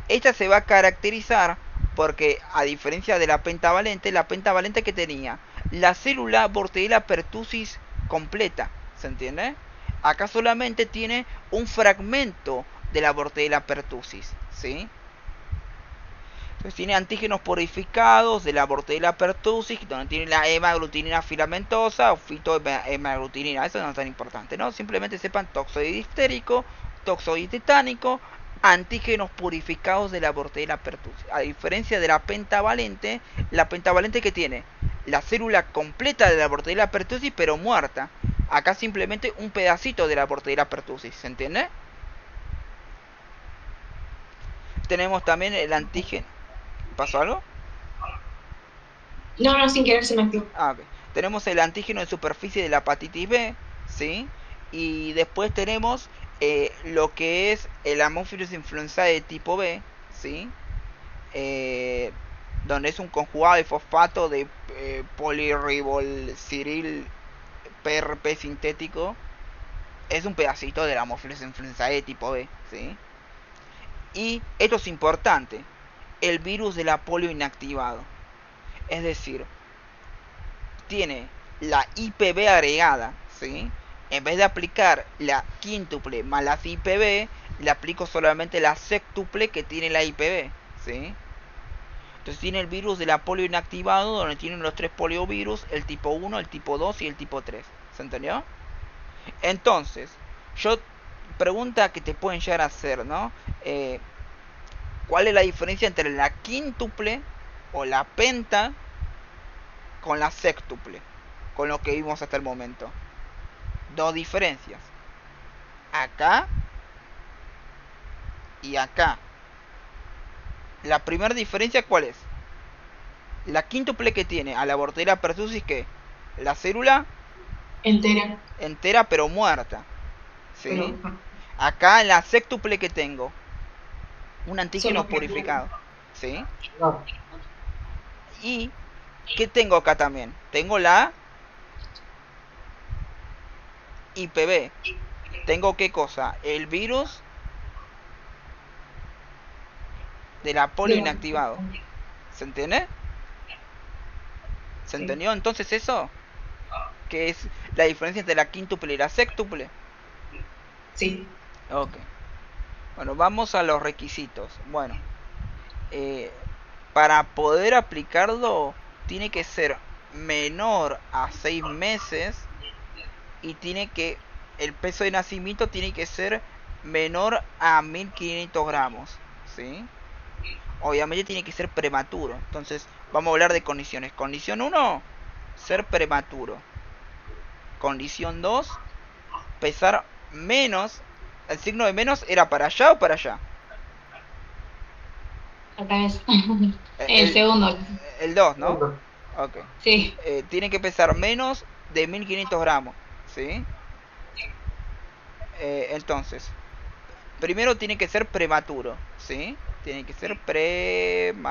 esta se va a caracterizar Porque a diferencia de la pentavalente que tenía la célula Bordetella pertussis completa, ¿se entiende? Acá solamente tiene un fragmento de la Bordetella pertussis, ¿sí? Entonces tiene antígenos purificados de la Bordetella pertussis, donde tiene la hemaglutinina filamentosa o fitohemaglutinina. Eso no es tan importante, ¿no? Simplemente sepan toxoide distérico, toxoide tetánico, antígenos purificados de la Bordetella pertussis. A diferencia de la pentavalente que tiene la célula completa de la Bordetella pertussis pero muerta. Acá simplemente un pedacito de la Bordetella pertussis, ¿se entiende? Tenemos también el antígeno. ¿Pasó algo? No, sin querer se me activó. Okay. Tenemos el antígeno de superficie de la hepatitis B, ¿sí? Y después tenemos lo que es el Haemophilus influenzae de tipo B, ¿sí? Donde es un conjugado de fosfato de polirribolciril PRP sintético. Es un pedacito del Haemophilus influenzae de tipo B, ¿sí? Y esto es importante, el virus de la polio inactivado. Es decir, tiene la IPB agregada, ¿sí? En vez de aplicar la quíntuple más la IPB, le aplico solamente la sextuple que tiene la IPB, ¿sí? Entonces tiene el virus de la polio inactivado, donde tienen los 3 poliovirus, el tipo 1, el tipo 2 y el tipo 3. ¿Se entendió? Entonces, pregunta que te pueden llegar a hacer, ¿no? ¿Cuál es la diferencia entre la quíntuple o la penta con la sextuple? Con lo que vimos hasta el momento. 2 diferencias. Acá y acá. La primera diferencia, ¿cuál es? La quíntuple que tiene a la Bordetella pertussis, ¿qué? La célula entera pero muerta, ¿sí? Pero, acá en la sextuple que tengo un antígeno purificado, ¿sí? no. Y ¿qué tengo acá también? Tengo la IPB. Tengo ¿qué cosa? El virus de la polio inactivado. ¿Se entiende? ¿Se entendió entonces eso? ¿Qué es la diferencia entre la quíntuple y la sextuple? Sí. Ok. Bueno, vamos a los requisitos. Bueno, para poder aplicarlo tiene que ser menor a 6 meses y el peso de nacimiento tiene que ser menor a 1500 gramos, ¿sí? Obviamente tiene que ser prematuro. Entonces vamos a hablar de condiciones. Condición 1, ser prematuro. Condición 2, pesar menos. ¿El signo de menos era para allá o para allá? Otra vez. El segundo. El 2, ¿no? Ok. Sí. Tiene que pesar menos de 1500 gramos, ¿sí? Entonces, primero tiene que ser prematuro, ¿sí? Tiene que ser prematuro.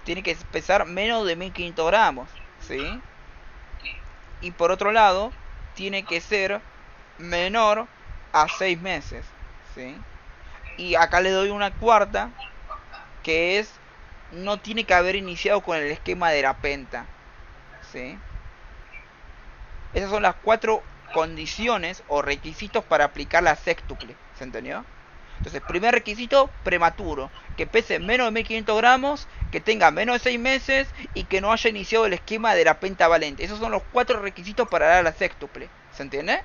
Tiene que pesar menos de 1500 gramos, ¿sí? Y por otro lado, tiene que ser menor a 6 meses, ¿sí? Y acá le doy una cuarta, que es, no tiene que haber iniciado con el esquema de la penta, ¿sí? Esas son las 4 condiciones o requisitos para aplicar la sextuple, ¿se entendió? Entonces, primer requisito, prematuro, que pese menos de 1500 gramos, que tenga menos de 6 meses y que no haya iniciado el esquema de la pentavalente. Esos son los 4 requisitos para dar la sextuple, ¿se entiende?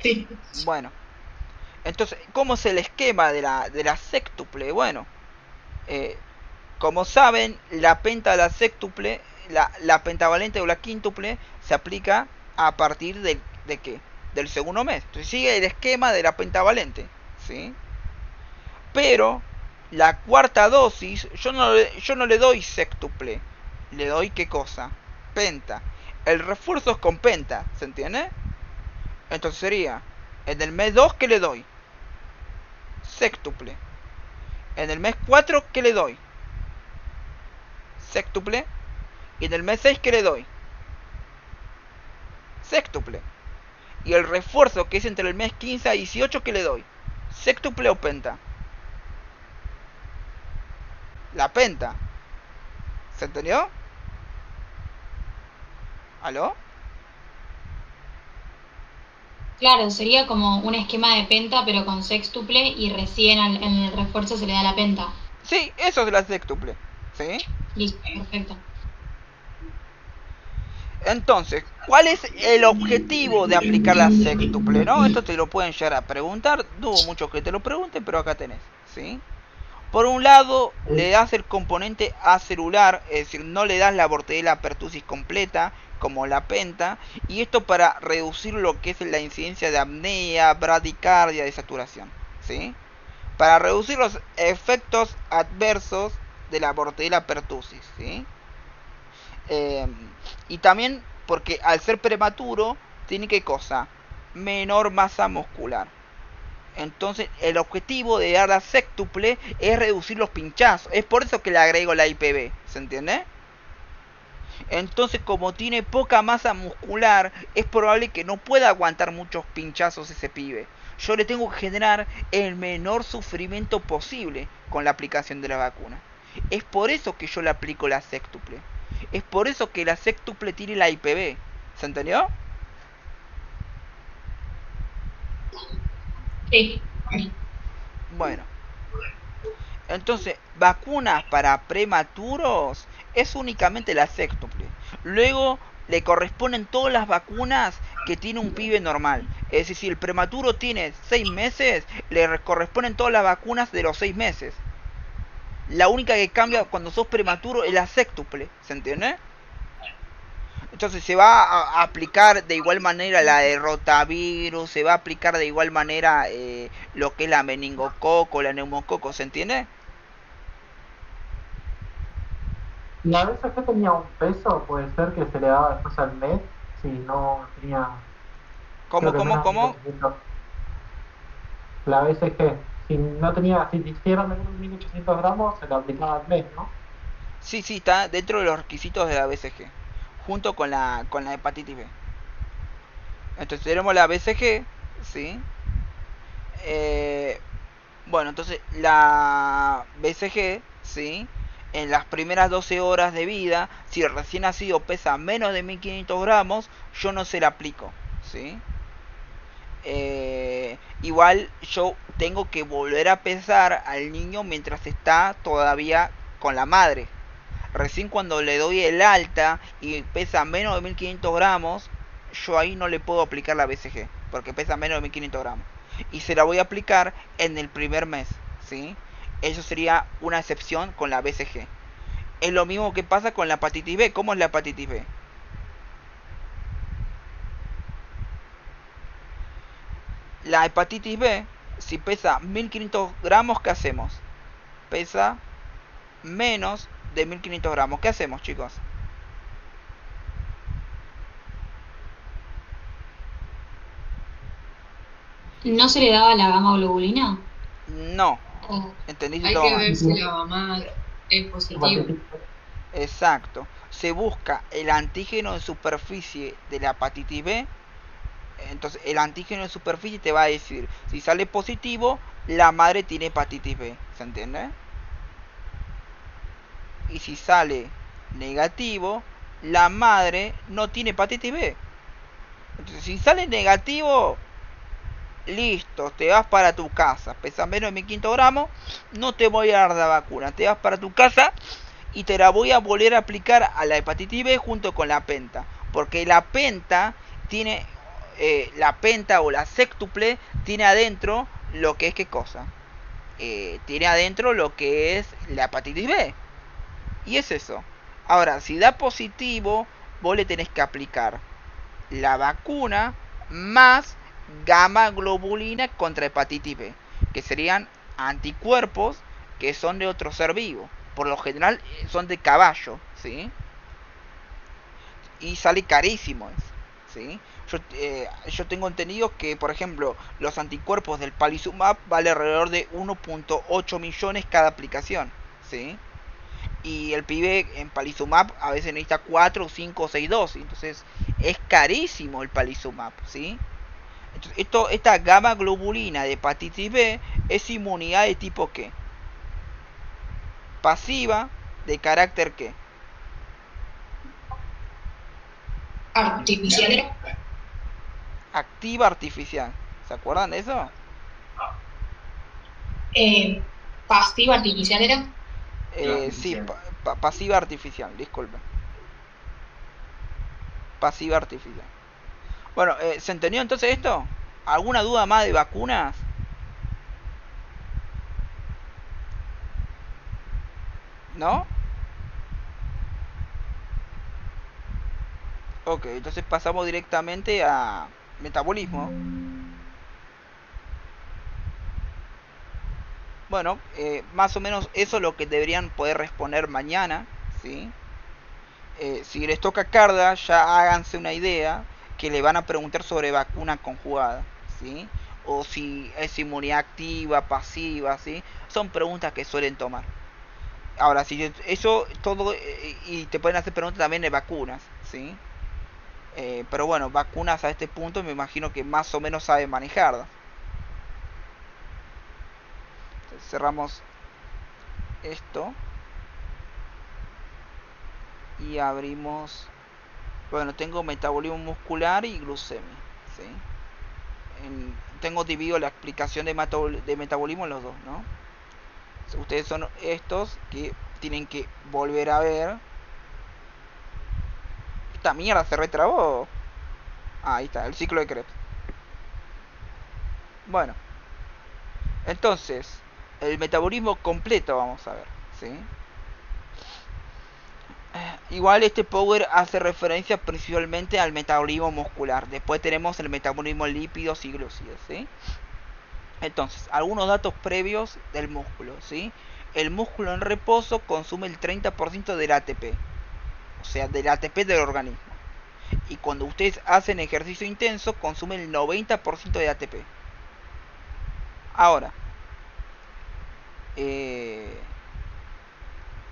Sí. Bueno, entonces, ¿cómo es el esquema de la sextuple? Bueno, como saben, la penta de la sextuple, la pentavalente o la quíntuple, se aplica a partir ¿de qué? Del segundo mes. Entonces sigue el esquema de la pentavalente, ¿sí? Pero la cuarta dosis, yo no le doy sextuple, le doy ¿qué cosa? Penta. El refuerzo es con penta, ¿se entiende? Entonces sería, en el mes 2, ¿qué le doy? Sextuple. En el mes 4, ¿qué le doy? Sextuple. Y en el mes 6, ¿qué le doy? Sextuple. Y el refuerzo, que es entre el mes 15 a 18, ¿qué le doy? ¿Sextuple o penta? La penta. ¿Se entendió? ¿Aló? Claro, sería como un esquema de penta, pero con sextuple y recién en el refuerzo se le da la penta. Sí, eso es la sextuple. ¿Sí? Listo, perfecto. Entonces, ¿cuál es el objetivo de aplicar la sextuple? ¿No? Esto te lo pueden llegar a preguntar. Dudo mucho que te lo pregunten, pero acá tenés. ¿Sí? Por un lado, le das el componente acelular, es decir, no le das la Bordetella pertussis completa, como la penta, y esto para reducir lo que es la incidencia de apnea, bradicardia, de saturación. ¿Sí? Para reducir los efectos adversos de la Bordetella pertussis. ¿Sí? Eh, y también porque al ser prematuro, tiene que cosa, menor masa muscular. Entonces, el objetivo de dar la sextuple es reducir los pinchazos. Es por eso que le agrego la IPV. ¿Se entiende? Entonces, como tiene poca masa muscular, es probable que no pueda aguantar muchos pinchazos ese pibe. Yo le tengo que generar el menor sufrimiento posible con la aplicación de la vacuna. Es por eso que yo le aplico la sextuple. Es por eso que la sextuple tiene la IPV. ¿Se entendió? Sí. Bueno. Entonces, vacunas para prematuros es únicamente la sextuple. Luego le corresponden todas las vacunas que tiene un pibe normal. Es decir, si el prematuro tiene 6 meses, le corresponden todas las vacunas de los 6 meses. La única que cambia cuando sos prematuro es la sextuple. ¿Se entiende? Entonces se va a aplicar de igual manera la de rotavirus, se va a aplicar de igual manera lo que es la meningococo, la neumococo, ¿se entiende? La BCG tenía un peso, puede ser que se le daba después al mes, si no tenía, creo ¿Cómo, que cómo, menos de cómo? 1800. La BCG, si no tenía, si hicieron menos de 1800 gramos, se le aplicaba al mes, ¿no? Sí, sí, está dentro de los requisitos de la BCG, junto con la hepatitis B. Entonces tenemos la BCG, ¿sí? Eh, bueno, entonces la BCG, ¿sí? En las primeras 12 horas de vida, si el recién nacido pesa menos de 1500 gramos, yo no se la aplico, ¿sí? Igual yo tengo que volver a pesar al niño mientras está todavía con la madre. Recién cuando le doy el alta y pesa menos de 1500 gramos, yo ahí no le puedo aplicar la BCG, porque pesa menos de 1500 gramos. Y se la voy a aplicar en el primer mes, ¿sí? Eso sería una excepción con la BCG. Es lo mismo que pasa con la hepatitis B. ¿Cómo es la hepatitis B? La hepatitis B, si pesa 1500 gramos, ¿qué hacemos? Pesa menos de 1500 gramos. ¿Qué hacemos, chicos? ¿No se le daba la gamma globulina? No. Oh, ¿Entendiste hay todo que mal? ver si la mamá es positivo. Hepatitis Exacto. Se busca el antígeno de superficie de la hepatitis B. Entonces, el antígeno de superficie te va a decir, si sale positivo, la madre tiene hepatitis B. ¿Se entiende? Y si sale negativo, la madre no tiene hepatitis B. Entonces, si sale negativo, listo, te vas para tu casa. Pesas menos de 1500 gramos, no te voy a dar la vacuna. Te vas para tu casa y te la voy a volver a aplicar a la hepatitis B junto con la penta. Porque la penta tiene, la penta o la sextuple tiene adentro lo que es qué cosa. Tiene adentro lo que es la hepatitis B. Y es eso. Ahora, si da positivo, vos le tenés que aplicar la vacuna más gamma globulina contra hepatitis B, que serían anticuerpos que son de otro ser vivo. Por lo general son de caballo, ¿sí? Y sale carísimo, ¿sí? Yo tengo entendido que, por ejemplo, los anticuerpos del Palizumab vale alrededor de 1.8 millones cada aplicación, ¿sí? Y el pibe en Palizumab a veces necesita 4, 5 o 6 dosis. Entonces es carísimo el Palizumab, ¿sí? Entonces, esta gamma globulina de hepatitis B es inmunidad de tipo ¿qué? Pasiva, de carácter ¿qué? Artificial era. Activa artificial. ¿Se acuerdan de eso? Pasiva artificial era. Sí, pasiva artificial, disculpe. Pasiva artificial. Bueno, ¿se entendió entonces esto? ¿Alguna duda más de vacunas? ¿No? Ok, entonces pasamos directamente a metabolismo. Bueno, más o menos eso es lo que deberían poder responder mañana, ¿sí? Si les toca carda, ya háganse una idea que le van a preguntar sobre vacuna conjugada, ¿sí? O si es inmunidad activa, pasiva, ¿sí? Son preguntas que suelen tomar. Ahora, si eso todo, y te pueden hacer preguntas también de vacunas, ¿sí? Pero bueno, vacunas a este punto me imagino que más o menos sabe manejarlas. Cerramos esto y abrimos. Bueno, tengo metabolismo muscular y glucemia, ¿sí? Tengo dividido la explicación de metabolismo en los dos, ¿no? Ustedes son estos que tienen que volver a ver. Esta mierda se retrabó. Ahí está, el ciclo de Krebs. Bueno, entonces, el metabolismo completo vamos a ver, ¿sí? Igual este power hace referencia principalmente al metabolismo muscular. Después tenemos el metabolismo lípidos y glúcidos, ¿sí? Entonces, algunos datos previos del músculo, ¿sí? El músculo en reposo consume el 30% del ATP, o sea, del ATP del organismo. Y cuando ustedes hacen ejercicio intenso, consumen el 90% de ATP. Ahora,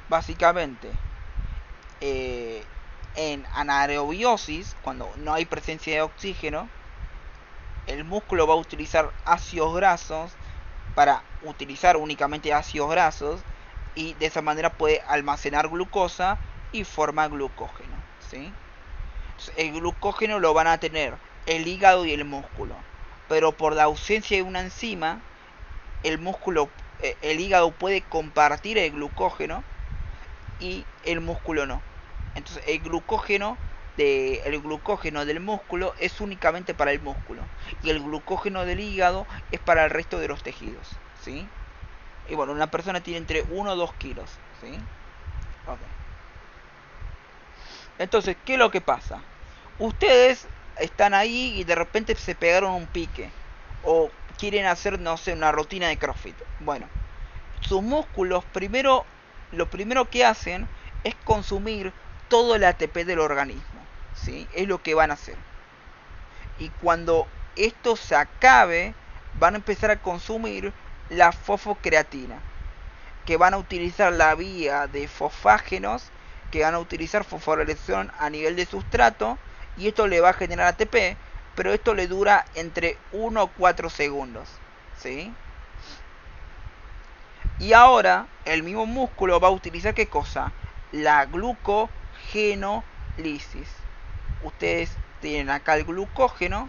básicamente, en anaerobiosis, cuando no hay presencia de oxígeno, el músculo va a utilizar ácidos grasos para utilizar únicamente ácidos grasos y de esa manera puede almacenar glucosa y formar glucógeno, ¿sí? Entonces, el glucógeno lo van a tener el hígado y el músculo, pero por la ausencia de una enzima, el hígado puede compartir el glucógeno y el músculo no. Entonces el glucógeno del músculo es únicamente para el músculo y el glucógeno del hígado es para el resto de los tejidos, ¿sí? Y bueno, una persona tiene entre 1 o 2 kilos, ¿sí? Okay. Entonces, ¿qué es lo que pasa? Ustedes están ahí y de repente se pegaron un pique o quieren hacer, no sé, una rutina de CrossFit. Bueno, sus músculos lo primero que hacen es consumir todo el ATP del organismo, ¿sí? Es lo que van a hacer. Y cuando esto se acabe, van a empezar a consumir la fosfocreatina, que van a utilizar la vía de fosfágenos, que van a utilizar fosforilación a nivel de sustrato, y esto le va a generar ATP, pero esto le dura entre 1 o 4 segundos, ¿sí? Y ahora el mismo músculo va a utilizar ¿qué cosa? La glucogenolisis. Ustedes tienen acá el glucógeno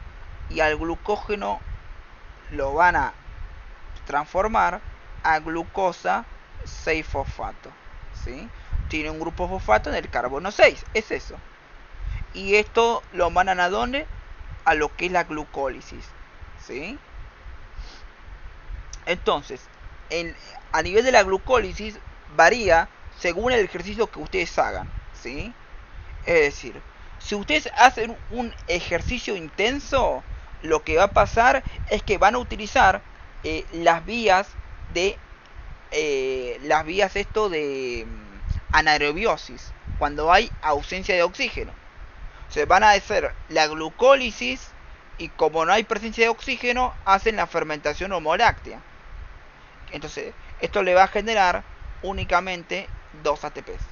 y al glucógeno lo van a transformar a glucosa 6-fosfato, ¿sí? Tiene un grupo fosfato en el carbono 6, es eso. Y esto lo mandan a ¿dónde? A lo que es la glucólisis, ¿sí? Entonces, a nivel de la glucólisis varía según el ejercicio que ustedes hagan, ¿sí? Es decir, si ustedes hacen un ejercicio intenso, lo que va a pasar es que van a utilizar las vías de anaerobiosis, cuando hay ausencia de oxígeno. Se van a hacer la glucólisis y como no hay presencia de oxígeno, hacen la fermentación homoláctea. Entonces, esto le va a generar únicamente 2 ATPs.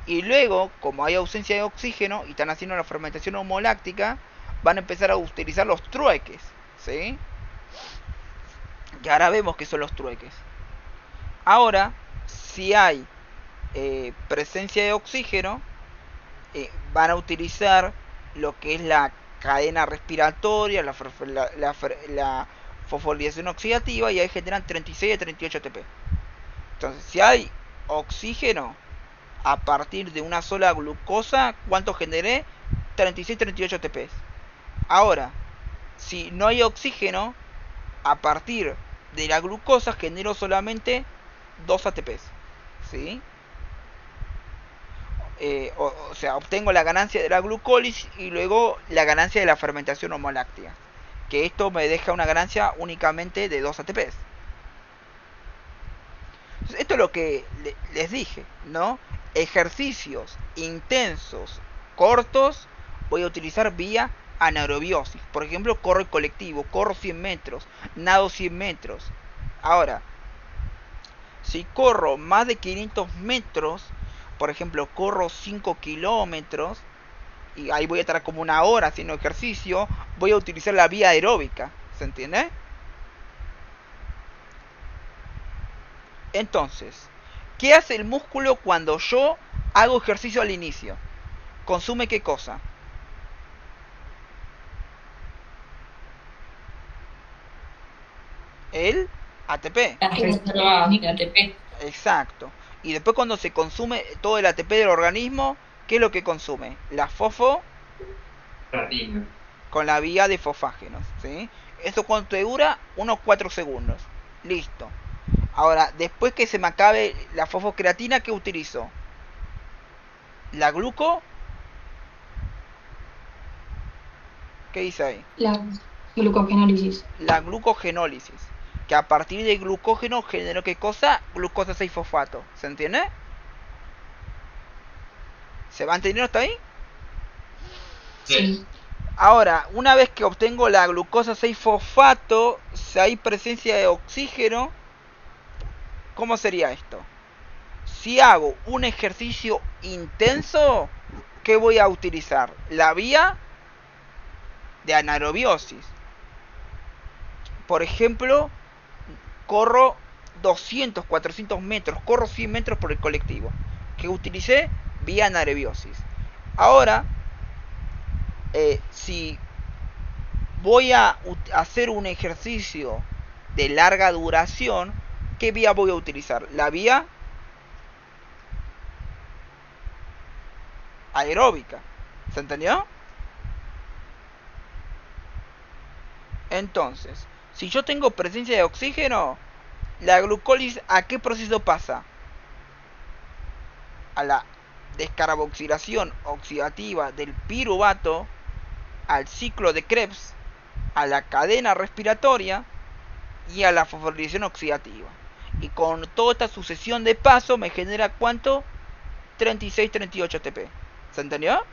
Y luego, como hay ausencia de oxígeno y están haciendo la fermentación homoláctica, van a empezar a utilizar los trueques. ¿sí? Y ahora vemos que son los trueques. Ahora, si hay presencia de oxígeno, van a utilizar lo que es la cadena respiratoria, la fosforilación oxidativa, y ahí generan 36 a 38 ATP. Entonces, si hay oxígeno a partir de una sola glucosa, ¿cuánto generé? 36, 38 ATP. Ahora, si no hay oxígeno, a partir de la glucosa genero solamente 2 ATP. ¿Sí? O sea, obtengo la ganancia de la glucólisis y luego la ganancia de la fermentación homoláctea. Que esto me deja una ganancia únicamente de 2 ATP. Esto es lo que les dije, ¿no? Ejercicios intensos, cortos, voy a utilizar vía anaerobiosis. Por ejemplo, corro el colectivo, corro 100 metros, nado 100 metros. Ahora, si corro más de 500 metros, por ejemplo, corro 5 kilómetros, y ahí voy a estar como una hora haciendo ejercicio, voy a utilizar la vía aeróbica. ¿Se entiende? Entonces, ¿qué hace el músculo cuando yo hago ejercicio al inicio? ¿Consume qué cosa? El ATP. La reserva de ATP. Exacto. Y después cuando se consume todo el ATP del organismo, ¿qué es lo que consume? La fosfo con la vía de fosfágenos, ¿sí? ¿Eso cuánto dura? Unos 4 segundos. Listo. Ahora, después que se me acabe la fosfocreatina, ¿qué utilizo? La gluco. ¿Qué dice ahí? La glucogenólisis. La glucogenólisis. Que a partir de glucógeno generó ¿qué cosa? Glucosa 6-fosfato. ¿Se entiende? ¿Se va entendiendo hasta ahí? Sí. Ahora, una vez que obtengo la glucosa 6-fosfato, si hay presencia de oxígeno, ¿cómo sería esto? Si hago un ejercicio intenso, ¿qué voy a utilizar? La vía de anaerobiosis. Por ejemplo, corro 200, 400 metros, corro 100 metros por el colectivo. Que utilicé vía anaerobiosis. Ahora, si voy a hacer un ejercicio de larga duración, ¿qué vía voy a utilizar? La vía aeróbica. ¿Se entendió? Entonces, si yo tengo presencia de oxígeno, la glucólisis ¿a qué proceso pasa? A la descarboxilación oxidativa del piruvato, al ciclo de Krebs, a la cadena respiratoria y a la fosforilación oxidativa. Y con toda esta sucesión de pasos me genera ¿cuánto? 36-38 ATP. ¿Se entendió?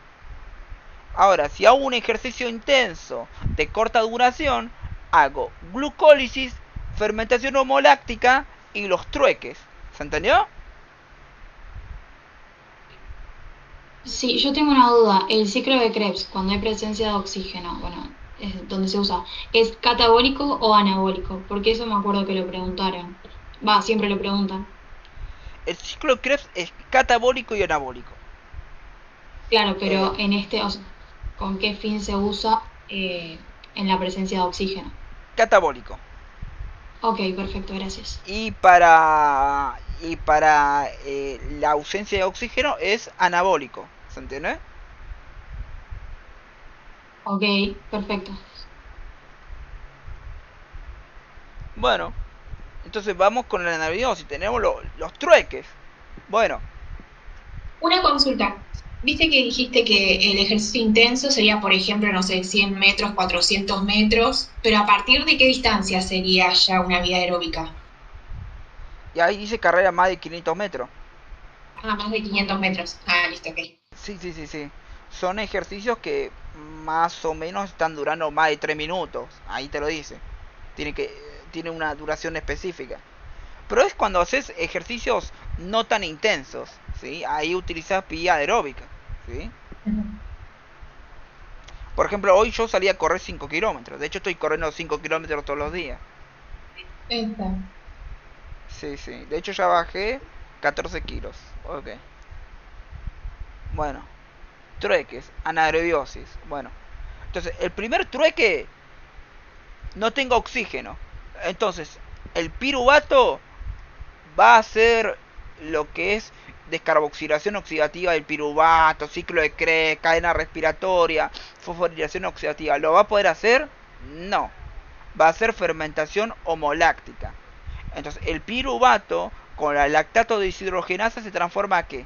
Ahora, si hago un ejercicio intenso de corta duración, hago glucólisis, fermentación homoláctica y los trueques. ¿Se entendió? Sí, yo tengo una duda. El ciclo de Krebs, cuando hay presencia de oxígeno, bueno, es donde se usa, ¿es catabólico o anabólico? Porque eso me acuerdo que lo preguntaron. Va, siempre lo preguntan. El ciclo de Krebs es catabólico y anabólico. Claro, pero en este, o sea, ¿con qué fin se usa en la presencia de oxígeno? Catabólico. Ok, perfecto, gracias. Y para la ausencia de oxígeno es anabólico. ¿Se entiende? Ok, perfecto. Bueno, entonces vamos con la anaerobiosis. Tenemos los trueques. Bueno, Una consulta. Viste que dijiste que el ejercicio intenso sería, por ejemplo, no sé, 100 metros, 400 metros, pero ¿a partir de qué distancia sería ya una vía aeróbica? y ahí dice carrera más de 500 metros. Ah, más de 500 metros. Ah, listo, ok. Sí. Son ejercicios que más o menos están durando más de 3 minutos. Ahí te lo dice. Tiene una duración específica. Pero es cuando haces ejercicios no tan intensos, ¿sí? Ahí utilizas vía aeróbica, ¿sí? Por ejemplo, hoy yo salí a correr 5 kilómetros. De hecho, estoy corriendo 5 kilómetros todos los días. Esta. Sí, sí. De hecho, ya bajé 14 kilos. Ok. Bueno. Trueques. Anaerobiosis. Bueno. Entonces, el primer trueque, no tengo oxígeno. Entonces, el piruvato va a hacer lo que es descarboxilación oxidativa del piruvato, ciclo de Krebs, cadena respiratoria, fosforilación oxidativa. ¿Lo va a poder hacer? No. Va a ser fermentación homoláctica. Entonces, el piruvato con la lactato deshidrogenasa se transforma a ¿qué?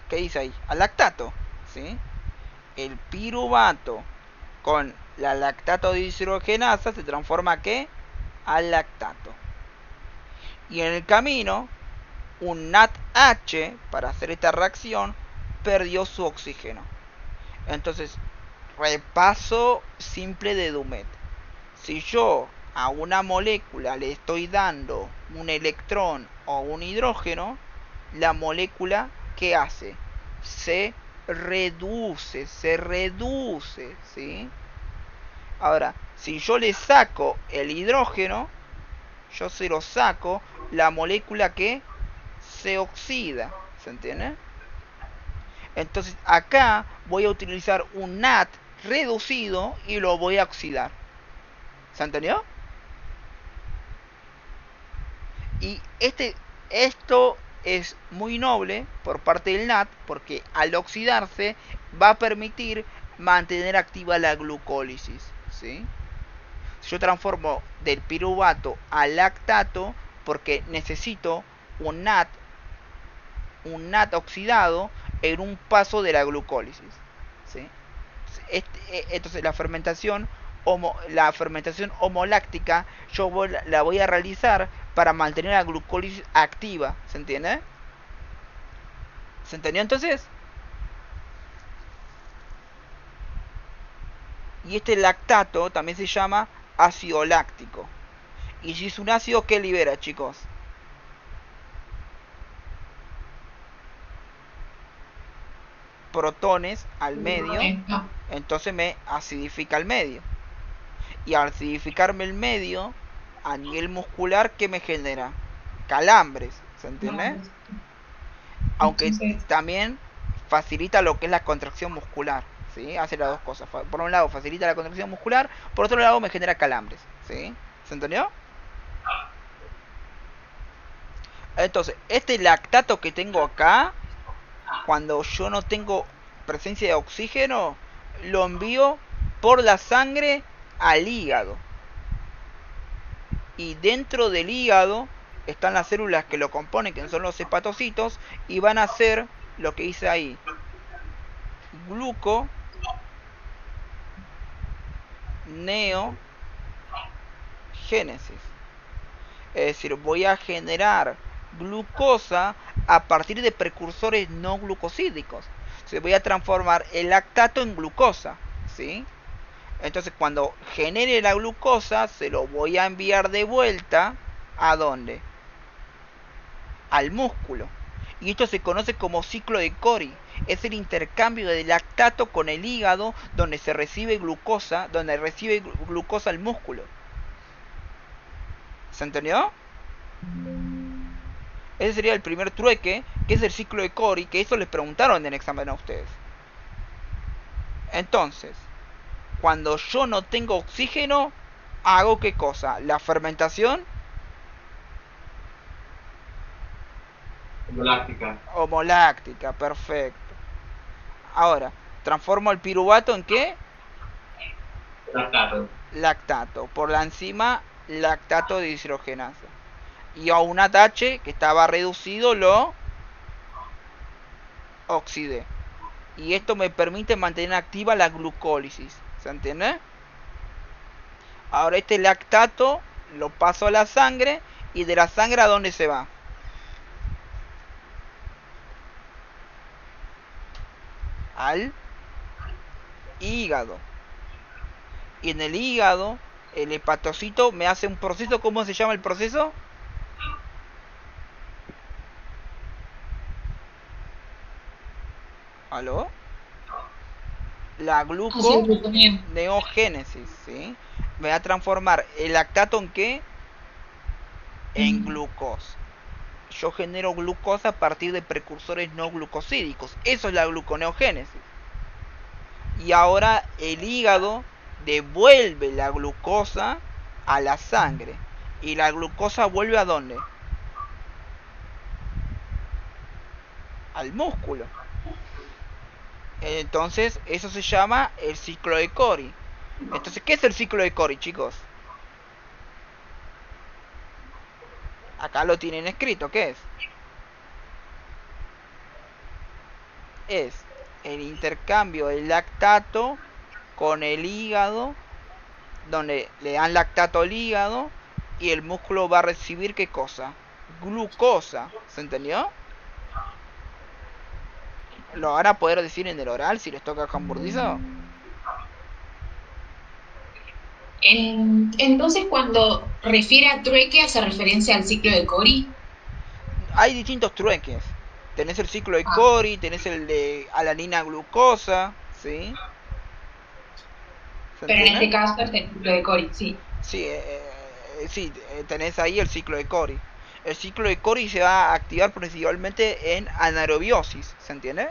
¿Qué dice ahí? A lactato, ¿sí? El piruvato con la lactato deshidrogenasa se transforma a ¿qué? A lactato. Y en el camino, un NADH, para hacer esta reacción, perdió su oxígeno. Entonces, repaso simple de Dumet. Si yo a una molécula le estoy dando un electrón o un hidrógeno, la molécula, ¿qué hace? Se reduce, ¿sí? Ahora, si yo le saco el hidrógeno, yo se lo saco, la molécula que se oxida, ¿se entiende? Entonces acá voy a utilizar un NAT reducido y lo voy a oxidar. ¿Se entendió? Y esto es muy noble por parte del NAT porque al oxidarse va a permitir mantener activa la glucólisis, ¿sí? Yo transformo del piruvato al lactato porque necesito un NAT oxidado en un paso de la glucólisis, ¿sí? Entonces la fermentación homoláctica la voy a realizar para mantener la glucólisis activa, ¿se entiende? ¿Se entendió entonces? Y este lactato también se llama ácido láctico. Y si es un ácido, ¿qué libera, chicos? Protones al medio, entonces me acidifica el medio. Y al acidificarme el medio, a nivel muscular, ¿qué me genera? Calambres, ¿se entiende? Aunque también facilita lo que es la contracción muscular, ¿sí? Hace las dos cosas. Por un lado facilita la contracción muscular, por otro lado me genera calambres, ¿sí? ¿Se entendió? Entonces, este lactato que tengo acá, cuando yo no tengo presencia de oxígeno, lo envío por la sangre al hígado. Y dentro del hígado están las células que lo componen, que son los hepatocitos, y van a hacer lo que dice ahí: gluconeogénesis. Es decir, voy a generar glucosa a partir de precursores no glucosídicos. Se voy a transformar el lactato en glucosa, ¿sí? Entonces, cuando genere la glucosa, se lo voy a enviar de vuelta, ¿a dónde? Al músculo. Y esto se conoce como ciclo de Cori. Es el intercambio de lactato con el hígado, donde se recibe glucosa, el músculo. ¿Se entendió? Ese sería el primer trueque, que es el ciclo de Cori, que eso les preguntaron en el examen a ustedes. Entonces, cuando yo no tengo oxígeno, ¿hago qué cosa? La fermentación homoláctica, perfecto. Ahora, transformo el piruvato en ¿qué? Lactato, por la enzima lactato deshidrogenasa. Y a un NADH que estaba reducido lo oxidé. Y esto me permite mantener activa la glucólisis. ¿Se entiende? Ahora este lactato lo paso a la sangre. ¿Y de la sangre a dónde se va? Al hígado. Y en el hígado, el hepatocito me hace un proceso. ¿Cómo se llama el proceso? ¿Aló? La Hacia el gluconeo. gluconeogénesis, ¿sí? Me va a transformar el lactato en qué? En glucosa. Yo genero glucosa a partir de precursores no glucosídicos. Eso es la gluconeogénesis. Y ahora el hígado devuelve la glucosa a la sangre. ¿Y la glucosa vuelve a dónde? Al músculo. Entonces eso se llama el ciclo de Cori. Entonces, ¿qué es el ciclo de Cori, chicos? Acá lo tienen escrito, ¿qué es? Es el intercambio del lactato con el hígado, donde le dan lactato al hígado y el músculo va a recibir ¿qué cosa? Glucosa, ¿se entendió? ¿Lo van a poder decir en el oral si les toca hamburguesa? Entonces, cuando refiere a trueque, hace referencia al ciclo de Cori. Hay distintos trueques. Tenés el ciclo de Ah. Cori, tenés el de alanina glucosa, ¿sí? Pero en este caso es el ciclo de Cori, sí. Sí, tenés ahí el ciclo de Cori. El ciclo de Cori se va a activar principalmente en anaerobiosis, ¿se entiende?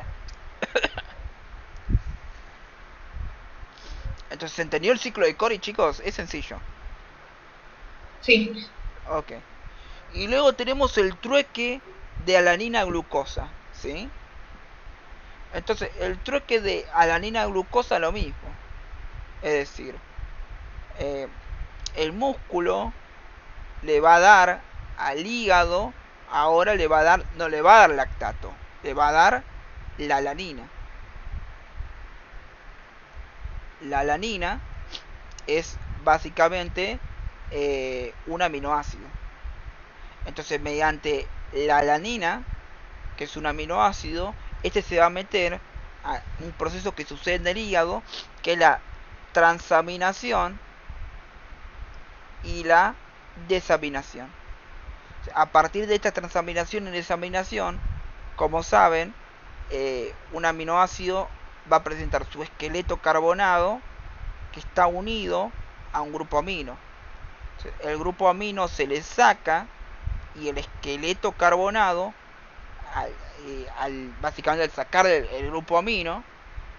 Entonces, ¿se entendió el ciclo de Cori, chicos? Es sencillo. Sí. Ok. Y luego tenemos el trueque de alanina glucosa, ¿sí? Entonces, el trueque de alanina glucosa lo mismo. Es decir, el músculo le va a dar al hígado, ahora le va a dar, no le va a dar lactato, le va a dar la alanina. La alanina es básicamente un aminoácido. Entonces, mediante la alanina, que es un aminoácido, este se va a meter a un proceso que sucede en el hígado, que es la transaminación y la desaminación. A partir de esta transaminación y desaminación, como saben, un aminoácido va a presentar su esqueleto carbonado que está unido a un grupo amino. El grupo amino se le saca y el esqueleto carbonado, básicamente al sacar el grupo amino,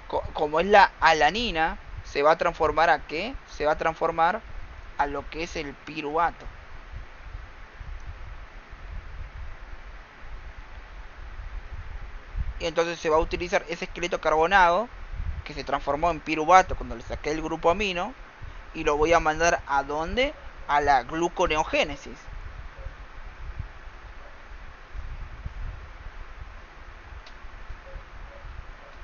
como es la alanina, se va a transformar ¿a qué? Se va a transformar a lo que es el piruvato. Y entonces se va a utilizar ese esqueleto carbonado que se transformó en piruvato cuando le saqué el grupo amino y lo voy a mandar ¿a dónde? A la gluconeogénesis.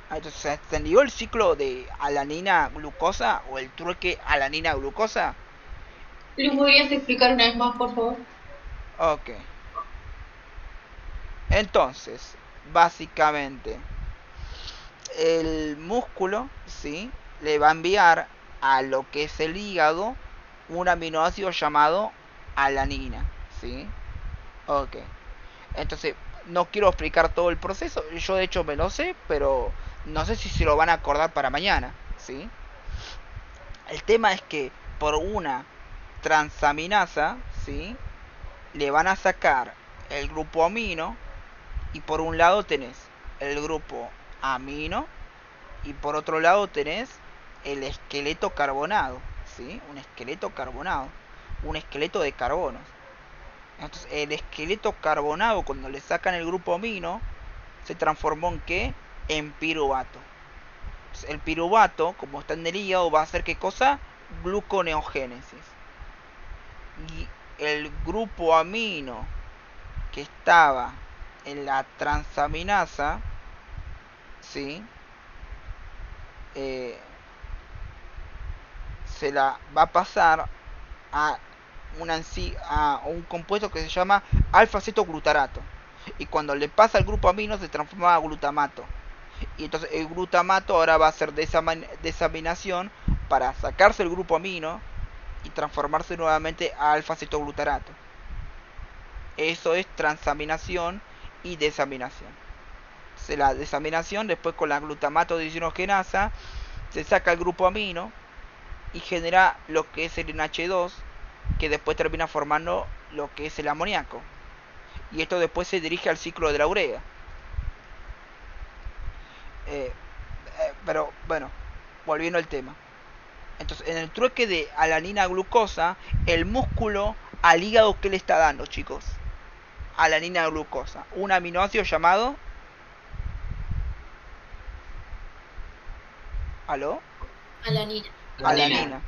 Entonces, ¿se entendió el ciclo de alanina glucosa o el trueque alanina glucosa? ¿Lo podrías explicar una vez más, por favor? Ok. Entonces, básicamente, el músculo, ¿sí? Le va a enviar a lo que es el hígado un aminoácido llamado alanina, ¿sí? Ok. Entonces, no quiero explicar todo el proceso. Yo de hecho me lo sé, pero no sé si se lo van a acordar para mañana, ¿sí? El tema es que por una transaminasa, ¿sí? Le van a sacar el grupo amino y por un lado tenés el grupo amino y por otro lado tenés el esqueleto carbonado, ¿sí? Un esqueleto carbonado, un esqueleto de carbonos. Entonces, el esqueleto carbonado, cuando le sacan el grupo amino, se transformó en ¿qué? En piruvato. Entonces, el piruvato, como está en el hígado, va a hacer ¿qué cosa? Gluconeogénesis. Y el grupo amino que estaba en la transaminasa, ¿sí? Se la va a pasar a un compuesto que se llama alfa-cetoglutarato. Y cuando le pasa al grupo amino se transforma a glutamato. Y entonces el glutamato ahora va a hacer desaminación para sacarse el grupo amino y transformarse nuevamente a alfa-cetoglutarato. Eso es transaminación y desaminación. hace la desaminación, después con la glutamato deshidrogenasa se saca el grupo amino y genera lo que es el NH2, que después termina formando lo que es el amoníaco. Y esto después se dirige al ciclo de la urea. Pero bueno, volviendo al tema. Entonces, en el trueque de alanina glucosa, el músculo al hígado, ¿qué le está dando, chicos? Alanina glucosa, un aminoácido llamado... ¿Aló? Alanina. Alanina.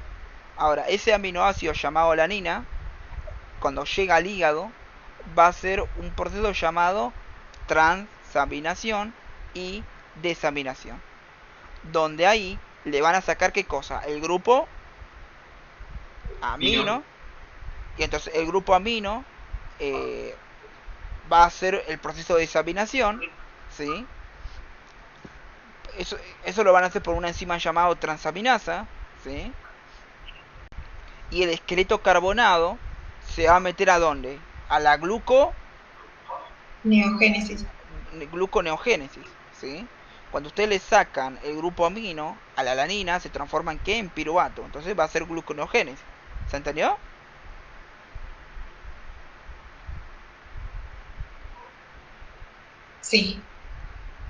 Ahora, ese aminoácido llamado alanina, cuando llega al hígado, va a ser un proceso llamado transaminación y desaminación, donde ahí le van a sacar ¿qué cosa? El grupo amino. Y entonces el grupo amino va a hacer el proceso de desaminación, ¿sí? Eso lo van a hacer por una enzima llamada transaminasa, ¿sí? Y el esqueleto carbonado se va a meter ¿a dónde? A la Neogénesis. gluconeogénesis, ¿sí? Cuando ustedes le sacan el grupo amino a la alanina, se transforma en ¿qué? En piruvato. Entonces va a ser gluconeogénesis. ¿Se entendió? Sí.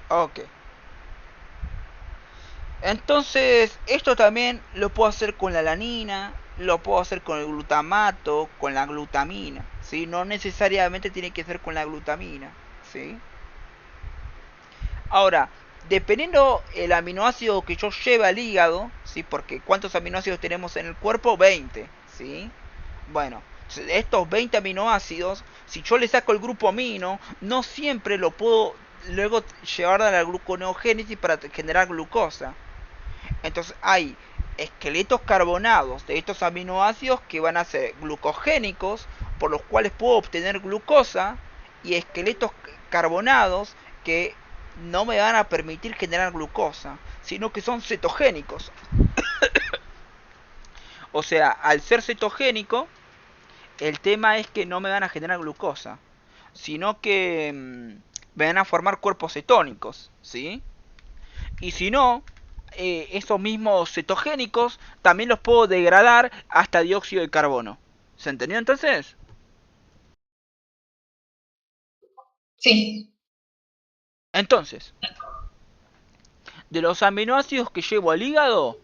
Ok. Entonces, esto también lo puedo hacer con la alanina, lo puedo hacer con el glutamato, con la glutamina, ¿sí? No necesariamente tiene que ser con la glutamina, ¿sí? Ahora, dependiendo el aminoácido que yo lleve al hígado, ¿sí? Porque ¿cuántos aminoácidos tenemos en el cuerpo? 20, ¿sí? Bueno, de estos 20 aminoácidos, si yo le saco el grupo amino, no siempre lo puedo luego llevar a la gluconeogénesis para generar glucosa. Entonces hay esqueletos carbonados de estos aminoácidos que van a ser glucogénicos, por los cuales puedo obtener glucosa, y esqueletos carbonados que no me van a permitir generar glucosa, sino que son cetogénicos. O sea, al ser cetogénico, el tema es que no me van a generar glucosa, sino que me van a formar cuerpos cetónicos, ¿sí? Y si no, esos mismos cetogénicos también los puedo degradar hasta dióxido de carbono. ¿Se entendió entonces? Sí. Entonces, de los aminoácidos que llevo al hígado,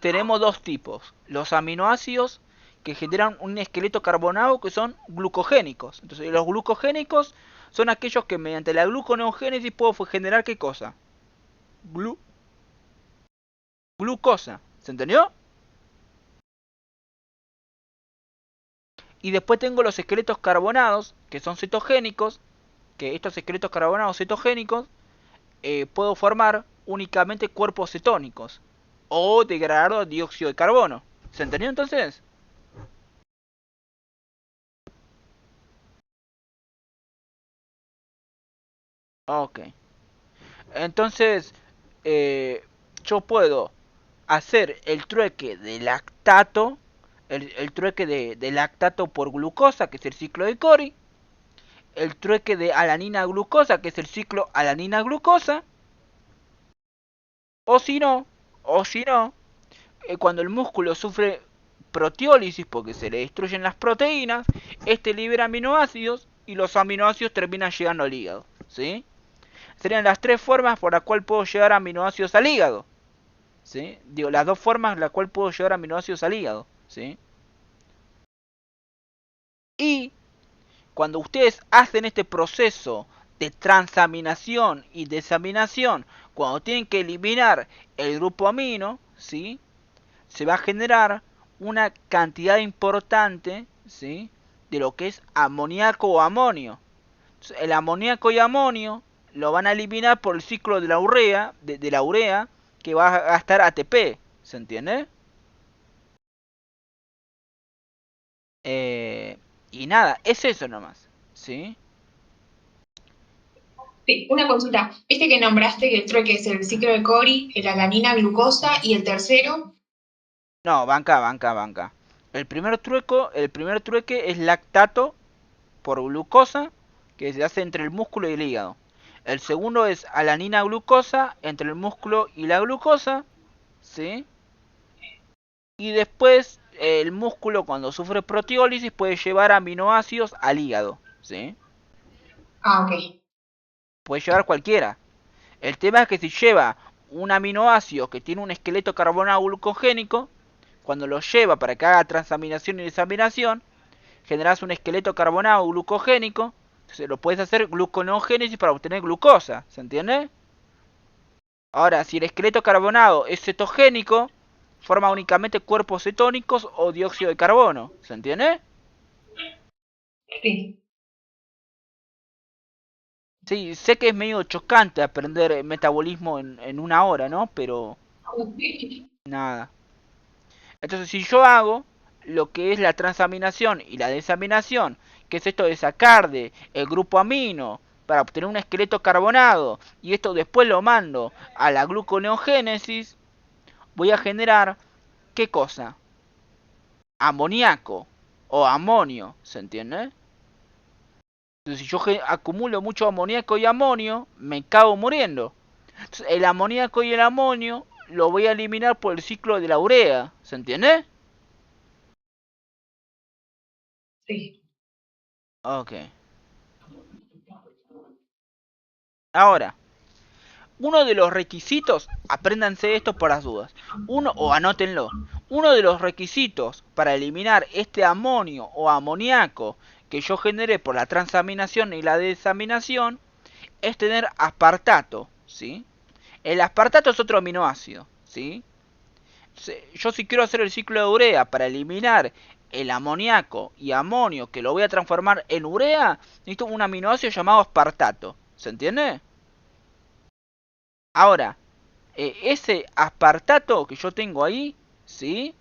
tenemos dos tipos. Los aminoácidos que generan un esqueleto carbonado, que son glucogénicos. Entonces, los glucogénicos son aquellos que mediante la gluconeogénesis puedo generar ¿qué cosa? Glucosa. ¿Se entendió? Y después tengo los esqueletos carbonados, que son cetogénicos, que estos esqueletos carbonados cetogénicos puedo formar únicamente cuerpos cetónicos o degradar dióxido de carbono. ¿Se entendió entonces? Ok. Entonces, yo puedo hacer el trueque de lactato, el trueque de lactato por glucosa, que es el ciclo de Cori, el trueque de alanina glucosa, que es el ciclo alanina glucosa, o si no, cuando el músculo sufre proteólisis porque se le destruyen las proteínas, este libera aminoácidos y los aminoácidos terminan llegando al hígado, ¿sí? Serían las tres formas por las cuales puedo llevar aminoácidos al hígado, ¿sí? Digo, las dos formas en las cuales puedo llevar aminoácidos al hígado, ¿sí? Y cuando ustedes hacen este proceso de transaminación y desaminación, cuando tienen que eliminar el grupo amino, ¿sí? Se va a generar una cantidad importante, ¿sí? De lo que es amoníaco o amonio. Entonces, el amoníaco y amonio lo van a eliminar por el ciclo de la urea, de la urea, que va a gastar ATP. ¿Se entiende? Y nada, es eso nomás, ¿sí? Sí, una consulta. Viste que nombraste que el trueque es el ciclo de Cori, el alanina glucosa y el tercero. No, banca. El primer trueque es lactato por glucosa, que se hace entre el músculo y el hígado. El segundo es alanina glucosa entre el músculo y la glucosa, ¿sí? Y después el músculo cuando sufre proteólisis puede llevar aminoácidos al hígado, ¿sí? Ok. Puede llevar cualquiera. El tema es que si lleva un aminoácido que tiene un esqueleto carbonado glucogénico, cuando lo lleva para que haga transaminación y desaminación, generas un esqueleto carbonado glucogénico. Entonces lo puedes hacer gluconeogénesis para obtener glucosa, ¿se entiende? Ahora, si el esqueleto carbonado es cetogénico, forma únicamente cuerpos cetónicos o dióxido de carbono, ¿se entiende? Sí. Sí, sé que es medio chocante aprender metabolismo en una hora, ¿no? Pero nada. Entonces, si yo hago lo que es la transaminación y la desaminación, que es esto de sacar de el grupo amino para obtener un esqueleto carbonado, y esto después lo mando a la gluconeogénesis, voy a generar, ¿qué cosa? Amoníaco o amonio, ¿se entiende? Entonces, si yo acumulo mucho amoníaco y amonio, me cago muriendo. Entonces, el amoníaco y el amonio lo voy a eliminar por el ciclo de la urea, ¿se entiende? Sí. Ok. Ahora, uno de los requisitos, apréndanse esto por las dudas, o anótenlo, uno de los requisitos para eliminar este amonio o amoníaco que yo generé por la transaminación y la desaminación es tener aspartato, ¿sí? El aspartato es otro aminoácido, ¿sí? Yo si quiero hacer el ciclo de urea para eliminar el amoníaco y amonio que lo voy a transformar en urea, necesito un aminoácido llamado aspartato, ¿se entiende? Ahora, ese aspartato que yo tengo ahí, ¿sí?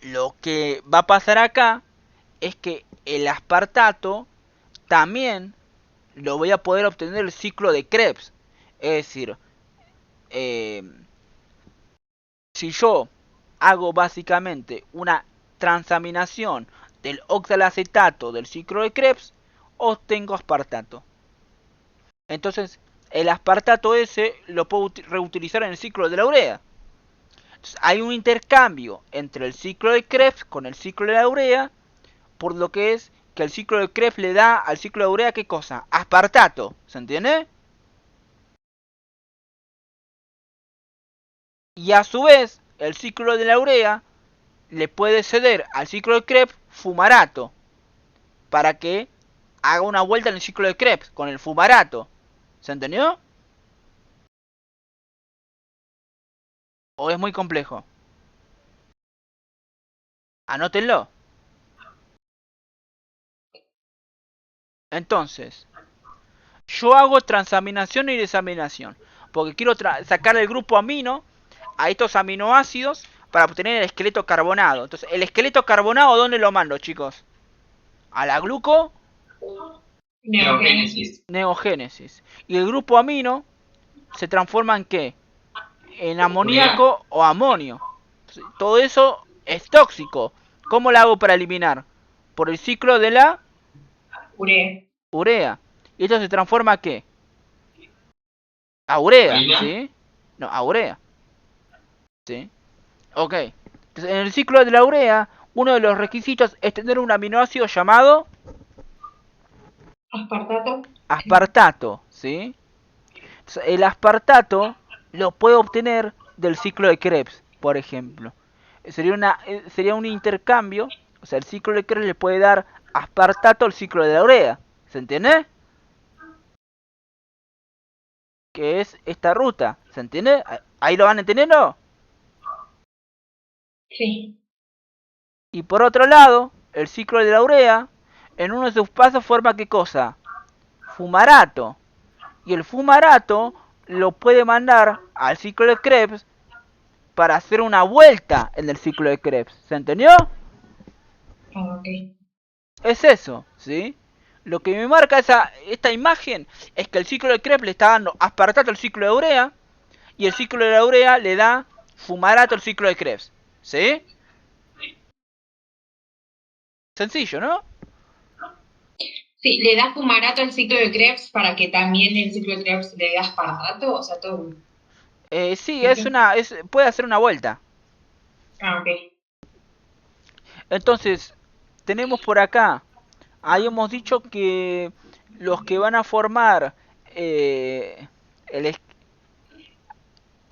Lo que va a pasar acá es que el aspartato también lo voy a poder obtener el ciclo de Krebs. Es decir, eh, si yo hago básicamente una transaminación del oxalacetato del ciclo de Krebs, obtengo aspartato. Entonces, el aspartato ese lo puedo reutilizar en el ciclo de la urea. Entonces, hay un intercambio entre el ciclo de Krebs con el ciclo de la urea, por lo que es que el ciclo de Krebs le da al ciclo de urea, ¿qué cosa? Aspartato, ¿se entiende? Y a su vez, el ciclo de la urea le puede ceder al ciclo de Krebs fumarato, para que haga una vuelta en el ciclo de Krebs con el fumarato. ¿Se entendió? ¿O es muy complejo? Anótenlo. Entonces, yo hago transaminación y desaminación, porque quiero sacar el grupo amino a estos aminoácidos para obtener el esqueleto carbonado. Entonces, el esqueleto carbonado, ¿dónde lo mando, chicos? A la Neogénesis. neogénesis. Y el grupo amino se transforma en ¿qué? En amoníaco o amonio. Entonces, todo eso es tóxico. ¿Cómo lo hago para eliminar? Por el ciclo de la Urea. urea. ¿Y esto se transforma a qué? A urea, ¿sí? No, a urea. ¿Sí? Ok. Entonces, en el ciclo de la urea, uno de los requisitos es tener un aminoácido llamado Aspartato. aspartato, ¿sí? Entonces, el aspartato lo puedo obtener del ciclo de Krebs, por ejemplo. Sería un intercambio, o sea, el ciclo de Krebs le puede dar aspartato al ciclo de la urea, ¿se entiende? Que es esta ruta, ¿se entiende? ¿Ahí lo van entendiendo? Sí. Y por otro lado, el ciclo de la urea, en uno de sus pasos forma ¿qué cosa? Fumarato. Y el fumarato lo puede mandar al ciclo de Krebs para hacer una vuelta en el ciclo de Krebs. ¿Se entendió? Ok. Es eso, ¿sí? Lo que me marca esta imagen es que el ciclo de Krebs le está dando aspartato al ciclo de urea y el ciclo de la urea le da fumarato al ciclo de Krebs. ¿Sí? Sencillo, ¿no? Sí, le das fumarato al ciclo de Krebs para que también el ciclo de Krebs le dé aspartato, o sea, todo. Sí, puede hacer una vuelta. Ah, ok. Entonces, tenemos por acá, habíamos dicho que los que van a formar el...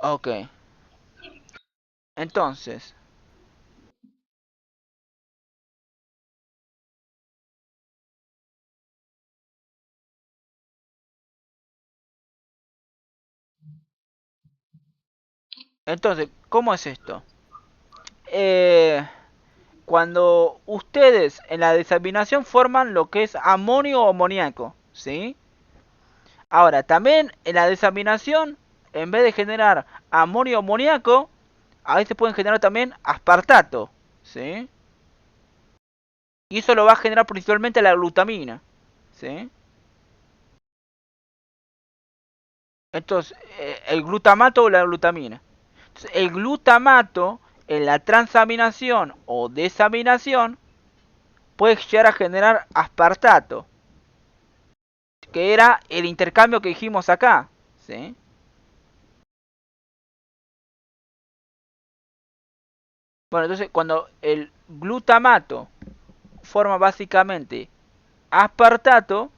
Ok, entonces, ¿cómo es esto? Cuando ustedes en la desaminación forman lo que es amonio o amoníaco, ¿sí? Ahora, también en la desaminación, en vez de generar amonio o amoníaco, a veces pueden generar también aspartato, ¿sí? Y eso lo va a generar principalmente la glutamina, ¿sí? Entonces, el glutamato o la glutamina. Entonces, el glutamato en la transaminación o desaminación puede llegar a generar aspartato, que era el intercambio que dijimos acá, ¿sí? Bueno, entonces cuando el glutamato forma básicamente aspartato,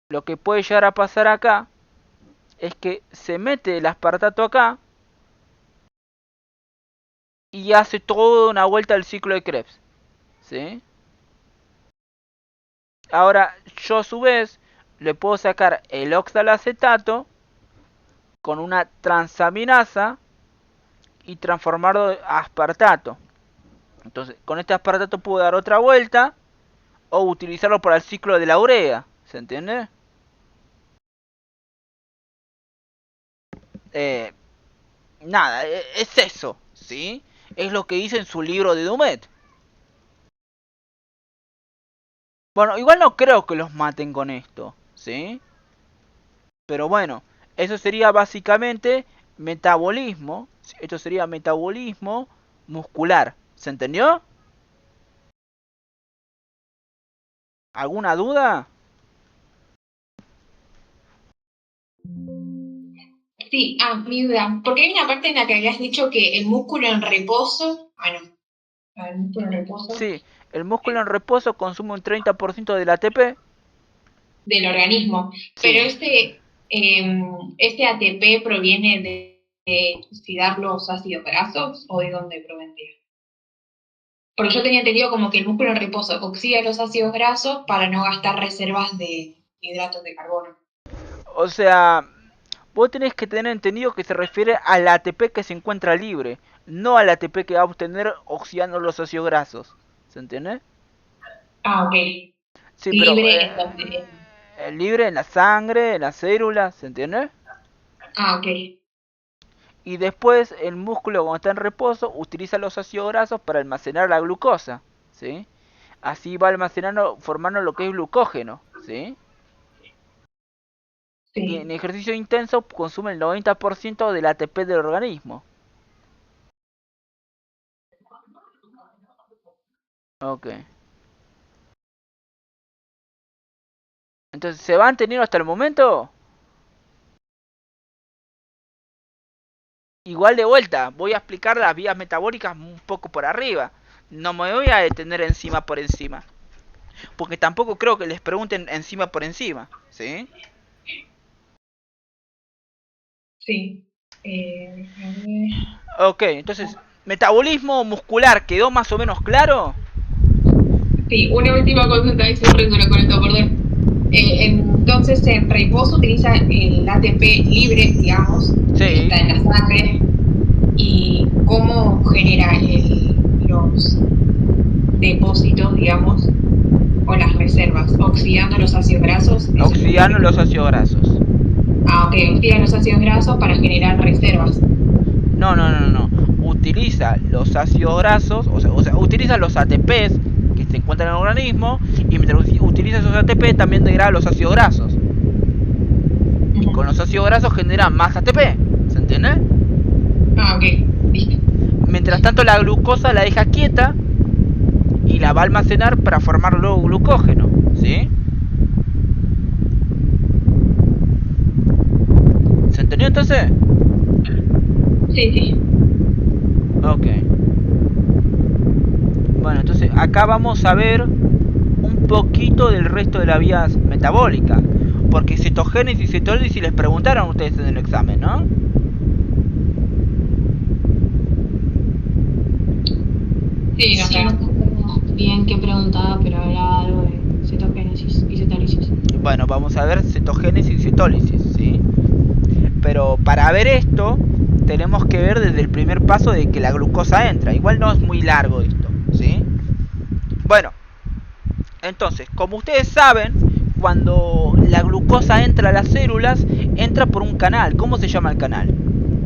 lo que puede llegar a pasar acá es que se mete el aspartato acá y hace toda una vuelta al ciclo de Krebs, ¿sí? Ahora yo a su vez le puedo sacar el oxalacetato con una transaminasa y transformarlo en aspartato. Entonces con este aspartato puedo dar otra vuelta o utilizarlo para el ciclo de la urea, ¿se entiende? Eh, Nada, es eso, ¿sí? Es lo que dice en su libro de Dumet. Bueno, igual no creo que los maten con esto, ¿sí? Pero bueno, eso sería básicamente metabolismo. Esto sería metabolismo muscular. ¿Se entendió? ¿Alguna duda? Sí, mi duda. Porque hay una parte en la que habías dicho que el músculo en reposo. No. El músculo en reposo. Sí, el músculo en reposo consume un 30% del ATP. Del organismo. Sí. Pero ¿este ATP proviene de oxidar los ácidos grasos o de dónde provendría? Porque yo tenía entendido como que el músculo en reposo oxida los ácidos grasos para no gastar reservas de hidratos de carbono. O sea, vos tenés que tener entendido que se refiere al ATP que se encuentra libre, no al ATP que va a obtener oxidando los ácidos grasos. ¿Se entiende? Ah, ok. Sí, Libre pero libre en la sangre, en las células, ¿se entiende? Ah, ok. Y después el músculo cuando está en reposo utiliza los ácidos grasos para almacenar la glucosa, ¿sí? Así va almacenando, formando lo que es glucógeno, ¿sí? Y en ejercicio intenso consume el 90% del ATP del organismo. Ok. Entonces, ¿se van teniendo hasta el momento? Igual de vuelta, voy a explicar las vías metabólicas un poco por arriba. No me voy a detener encima por encima. Porque tampoco creo que les pregunten encima por encima, ¿sí? Sí. Ok, entonces, metabolismo muscular, ¿quedó más o menos claro? Sí, una última consulta, ahí se resuena con esto, perdón. Entonces, en reposo utiliza el ATP libre, digamos, que está en la sangre. ¿Y cómo genera los depósitos, digamos, o las reservas? ¿Oxidando los ácidos grasos? Oxidando los ácidos grasos. Ah, ok, oxida los ácidos grasos para generar reservas. No. Utiliza los ácidos grasos, o sea, utiliza los ATPs que se encuentran en el organismo y mientras utiliza esos ATP también degrada los ácidos grasos. Y con los ácidos grasos genera más ATP, ¿se entiende? Ah, ok, listo. Mientras tanto la glucosa la deja quieta y y la va a almacenar para formar luego glucógeno, ¿sí? ¿Se entendió entonces? Sí, sí. Ok. Bueno, entonces acá vamos a ver un poquito del resto de las vías metabólicas. Porque cetogénesis y cetólisis les preguntaron a ustedes en el examen, ¿no? Sí, no Sí, sé. no recuerdo bien qué preguntaba, pero hablaba algo de cetogénesis y cetólisis. Bueno, vamos a ver cetogénesis y cetólisis, ¿sí? Pero para ver esto, tenemos que ver desde el primer paso de que la glucosa entra. Igual no es muy largo esto, ¿sí? Bueno, entonces, como ustedes saben, cuando la glucosa entra a las células, entra por un canal. ¿Cómo se llama el canal?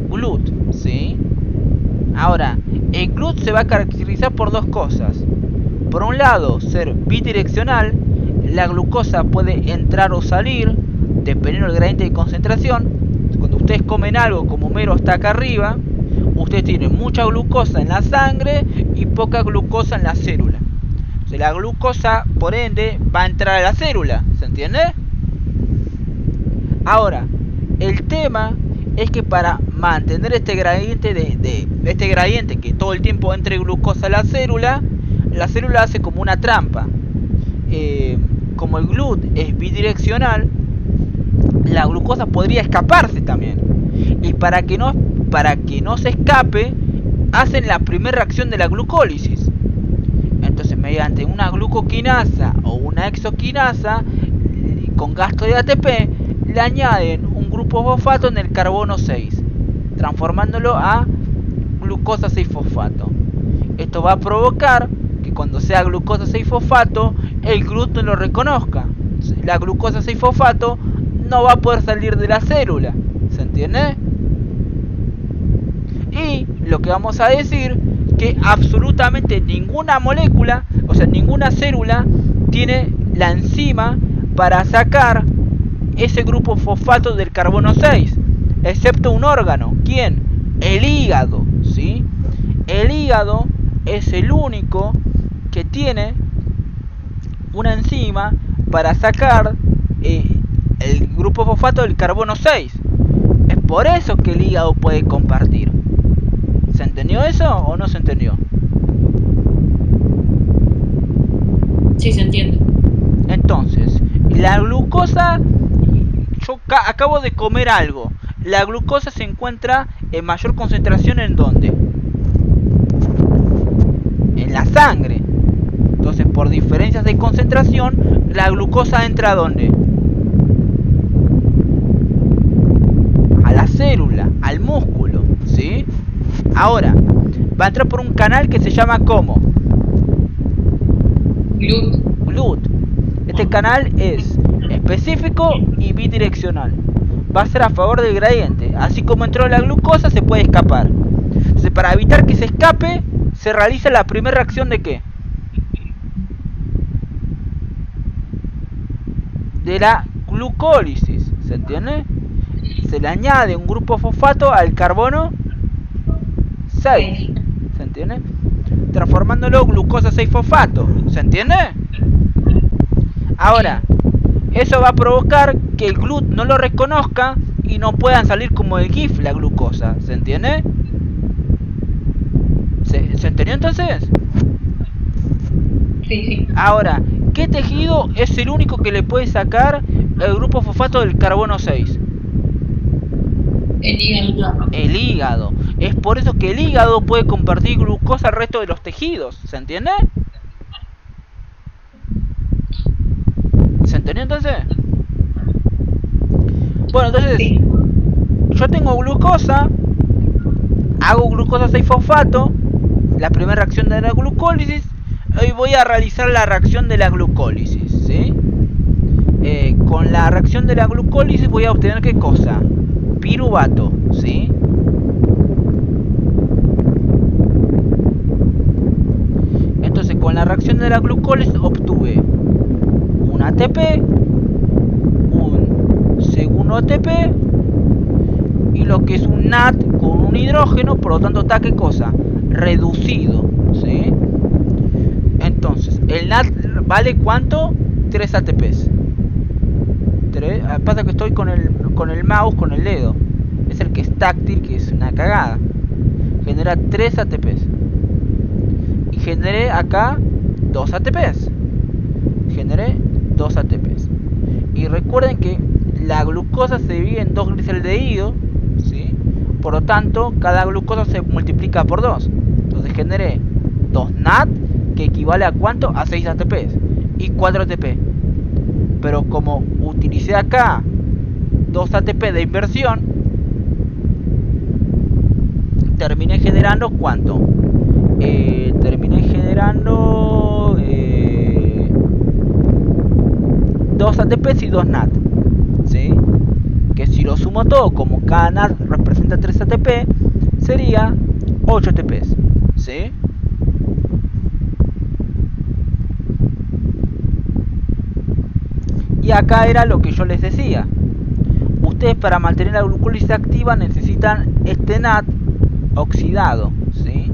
GLUT, ¿sí? Ahora, el GLUT se va a caracterizar por dos cosas. Por un lado, ser bidireccional. La glucosa puede entrar o salir, dependiendo del gradiente de concentración. Cuando ustedes comen algo, como Homero está acá arriba, ustedes tienen mucha glucosa en la sangre y poca glucosa en la célula. Entonces, la glucosa, por ende, va a entrar a la célula, ¿se entiende? Ahora, el tema es que para mantener este gradiente este gradiente que todo el tiempo entre glucosa a la célula hace como una trampa. Como el GLUT es bidireccional, la glucosa podría escaparse también. Y para que no se escape, hacen la primera reacción de la glucólisis. Entonces, mediante una glucoquinasa o una exoquinasa, con gasto de ATP, le añaden un grupo fosfato en el carbono 6, transformándolo a glucosa 6-fosfato. Esto va a provocar que cuando sea glucosa 6-fosfato, el GLUT no lo reconozca. La glucosa 6-fosfato no va a poder salir de la célula, ¿se entiende? Y lo que vamos a decir, que absolutamente ninguna molécula, o sea, ninguna célula tiene la enzima para sacar ese grupo fosfato del carbono 6, excepto un órgano. ¿Quién? El hígado, ¿sí? El hígado es el único que tiene una enzima para sacar el grupo fosfato del carbono 6. Es por eso que el hígado puede compartir. ¿Se entendió eso o no se entendió? Sí, se entiende. Entonces, la glucosa, yo acabo de comer algo. La glucosa se encuentra en mayor concentración ¿en dónde? En la sangre. Entonces, por diferencias de concentración, la glucosa entra ¿a dónde? A la célula, al músculo, ¿sí? Ahora, va a entrar por un canal que se llama ¿cómo? GLUT. Este canal es específico y bidireccional. Va a ser a favor del gradiente. Así como entró la glucosa, se puede escapar. Entonces, para evitar que se escape, se realiza la primera reacción ¿de qué? De la glucólisis, ¿se entiende? Se le añade un grupo fosfato al carbono 6, ¿se entiende? Transformándolo glucosa 6-fosfato, ¿se entiende? Ahora, eso va a provocar que el GLUT no lo reconozca y no puedan salir como el GIF la glucosa, ¿se entiende? ¿Se entendió entonces? Sí, sí. Ahora, ¿qué tejido es el único que le puede sacar el grupo fosfato del carbono 6? El hígado. El hígado. Es por eso que el hígado puede compartir glucosa al resto de los tejidos. ¿Se entiende? ¿Se entendió entonces? Bueno, entonces, Sí. yo tengo glucosa, hago glucosa 6-fosfato, la primera reacción de la glucólisis, y voy a realizar la reacción de la glucólisis, ¿sí? Con la reacción de la glucólisis voy a obtener ¿qué cosa? Piruvato, ¿sí? Entonces, con la reacción de la glucólisis obtuve un ATP, un segundo ATP y lo que es un NAT con un hidrógeno, por lo tanto está ¿qué cosa? Reducido, ¿sí? Entonces, El NAT vale ¿cuánto? 3 ATPs. Pasa que estoy con el mouse, con el dedo. Es el que es táctil, que es una cagada. Genera 3 ATPs. Y generé acá 2 ATPs. Generé 2 ATPs. Y recuerden que la glucosa se divide en 2 glicaldehídos, ¿sí? Por lo tanto, cada glucosa se multiplica por 2. Entonces generé 2 NAT, que equivale a ¿cuánto? A 6 ATPs. Y 4 ATP. Pero como utilicé acá 2 ATP de inversión, terminé generando ¿cuánto? Terminé generando 2 ATPs y 2 NAT, ¿sí? Que si lo sumo todo, como cada NAT representa 3 ATP, sería 8 ATPs, ¿sí? Y acá era lo que yo les decía. Ustedes, para mantener la glucólisis activa, necesitan este NAT oxidado, ¿sí?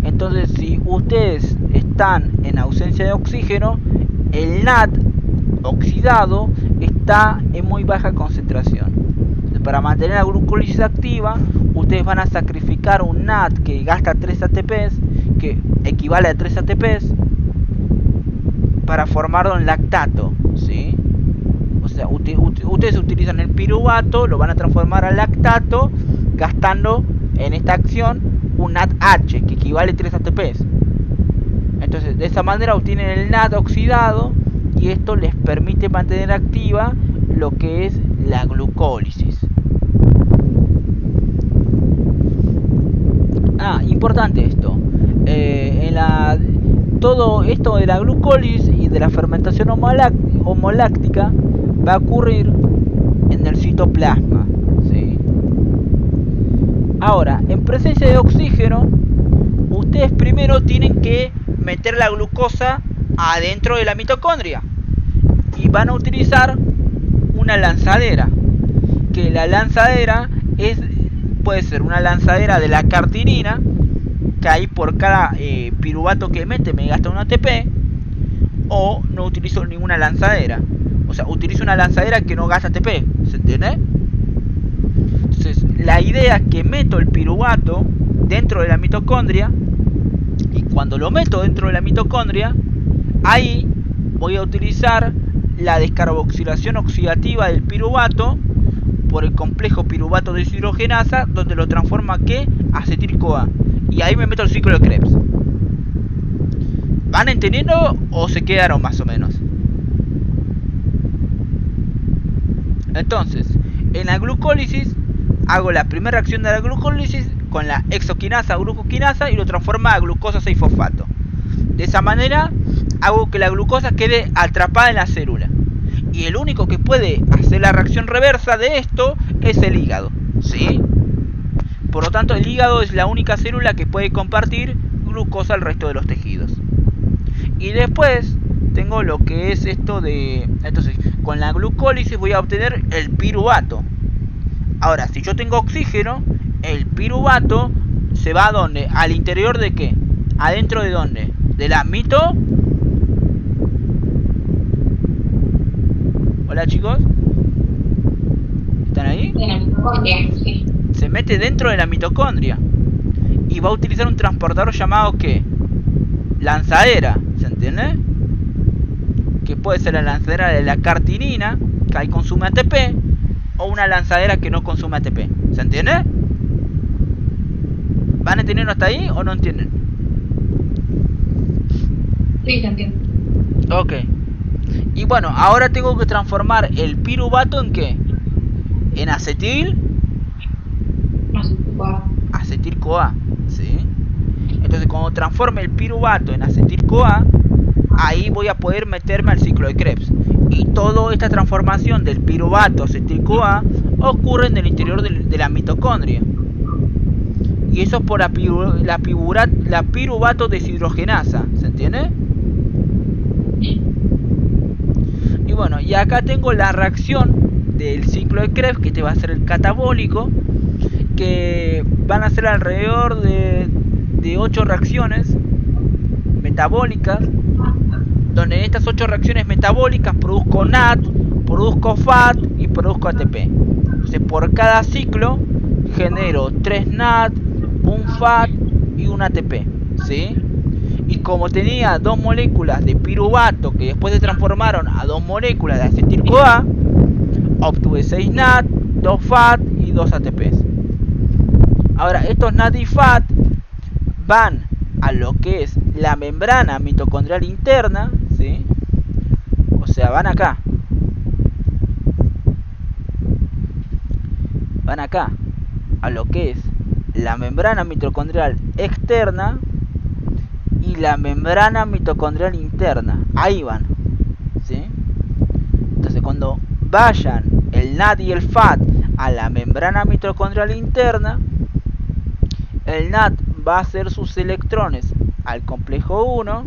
Entonces, si ustedes están en ausencia de oxígeno, el NAT oxidado está en muy baja concentración. Entonces, para mantener la glucólisis activa, ustedes van a sacrificar un NAT que gasta 3 ATPs, que equivale a 3 ATPs, para formarlo en lactato, ¿sí? O sea, ustedes utilizan el piruvato, lo van a transformar a lactato, gastando en esta acción un NADH, que equivale a 3 ATPs. Entonces, de esa manera obtienen el NAT oxidado, y esto les permite mantener activa lo que es la glucólisis. Importante esto. Todo esto de la glucólisis y de la fermentación homoláctica va a ocurrir en el citoplasma, ¿sí? Ahora, en presencia de oxígeno, ustedes primero tienen que meter la glucosa adentro de la mitocondria, y van a utilizar una lanzadera, que la lanzadera puede ser una lanzadera de la cartinina, que ahí por cada piruvato que mete me gasta un ATP, o no utilizo ninguna lanzadera. O sea, utilizo una lanzadera que no gasta ATP, ¿se entiende? Entonces, la idea es que meto el piruvato dentro de la mitocondria, y cuando lo meto dentro de la mitocondria, ahí voy a utilizar la descarboxilación oxidativa del piruvato por el complejo piruvato deshidrogenasa, donde lo transforma ¿qué? Acetil-CoA. Y ahí me meto el ciclo de Krebs. ¿Van entendiendo o se quedaron más o menos? Entonces, en la glucólisis hago la primera reacción de la glucólisis con la hexoquinasa o glucoquinasa, y lo transforma a glucosa 6-fosfato. De esa manera hago que la glucosa quede atrapada en la célula. Y el único que puede hacer la reacción reversa de esto es el hígado, ¿sí? Por lo tanto, el hígado es la única célula que puede compartir glucosa al resto de los tejidos. Y después tengo lo que es esto de... Entonces, con la glucólisis voy a obtener el piruvato. Ahora, si yo tengo oxígeno, el piruvato se va a ¿dónde? ¿Al interior de qué? ¿Adentro de dónde? ¿De la mito? Hola, chicos. ¿Están ahí? De la mitocondria, sí. Se mete dentro de la mitocondria y va a utilizar un transportador llamado ¿qué? Lanzadera, ¿se entiende? Que puede ser la lanzadera de la cartinina, que ahí consume ATP, o una lanzadera que no consume ATP, ¿se entiende? ¿Van entendiendo hasta ahí o no entienden? Sí, se entiende. Ok. Y bueno, ahora tengo que transformar el piruvato en ¿qué? En acetil-CoA, ¿sí? Entonces, cuando transforme el piruvato en acetil-CoA, ahí voy a poder meterme al ciclo de Krebs. Y toda esta transformación del piruvato a acetil-CoA ocurre en el interior de la mitocondria. Y eso es por la piruvato deshidrogenasa, ¿se entiende? Y bueno, y acá tengo la reacción del ciclo de Krebs, que este va a ser el catabólico, que van a ser alrededor de 8 reacciones. metabólicas, donde en estas 8 reacciones metabólicas produzco NAD, produzco FAT y produzco ATP. Entonces por cada ciclo genero 3 NAD, un FAT y un ATP, ¿sí? Y como tenía 2 moléculas de piruvato que después se transformaron a 2 moléculas de acetil-CoA, obtuve 6 NAD, 2 FAT y 2 ATPs. Ahora estos NAD y FAT van a lo que es la membrana mitocondrial interna, ¿sí? O sea, van acá. Van acá, a lo que es la membrana mitocondrial externa y la membrana mitocondrial interna. Ahí van, ¿sí? Entonces cuando vayan el NAD y el FAT a la membrana mitocondrial interna, el NAD va a hacer sus electrones al complejo 1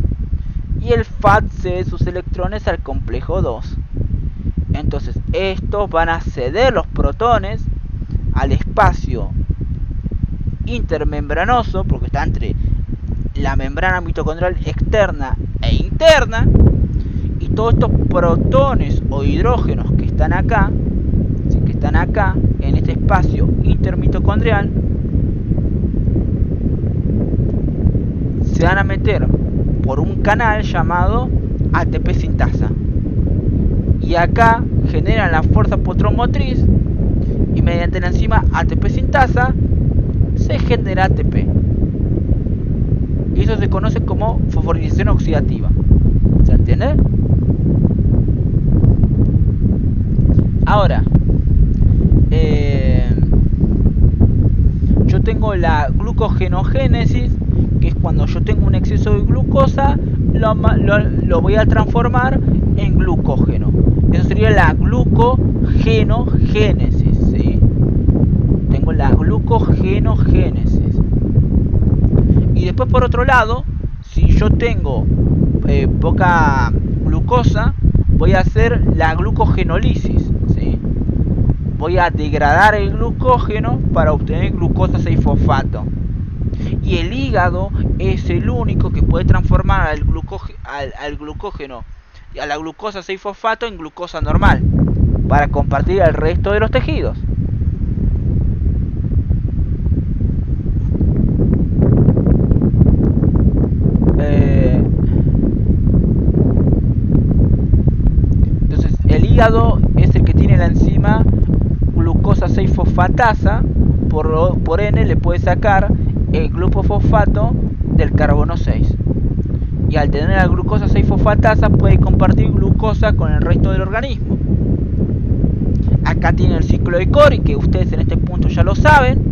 y el FAT cede sus electrones al complejo 2. Entonces estos van a ceder los protones al espacio intermembranoso, porque está entre la membrana mitocondrial externa e interna, y todos estos protones o hidrógenos que están acá, ¿sí? Que están acá en este espacio intermitocondrial, se van a meter por un canal llamado ATP sintasa, y acá generan la fuerza potromotriz y mediante la enzima ATP sintasa se genera ATP, y eso se conoce como fosforilación oxidativa. ¿Se entiende? Ahora yo tengo la glucogenogénesis, que es cuando yo tengo un exceso de glucosa, lo voy a transformar en glucógeno. Eso sería la glucogenogénesis, ¿sí? Tengo la glucogenogénesis. Y después por otro lado, si yo tengo poca glucosa, voy a hacer la glucogenólisis, ¿sí? Voy a degradar el glucógeno para obtener glucosa 6-fosfato. Y el hígado es el único que puede transformar al glucógeno, a la glucosa 6-fosfato en glucosa normal, para compartir al resto de los tejidos. Entonces el hígado es el que tiene la enzima glucosa 6-fosfatasa, por ende le puede sacar el glupofosfato del carbono 6. Y al tener la glucosa 6-fosfatasa puede compartir glucosa con el resto del organismo. Acá tiene el ciclo de Cori, que ustedes en este punto ya lo saben.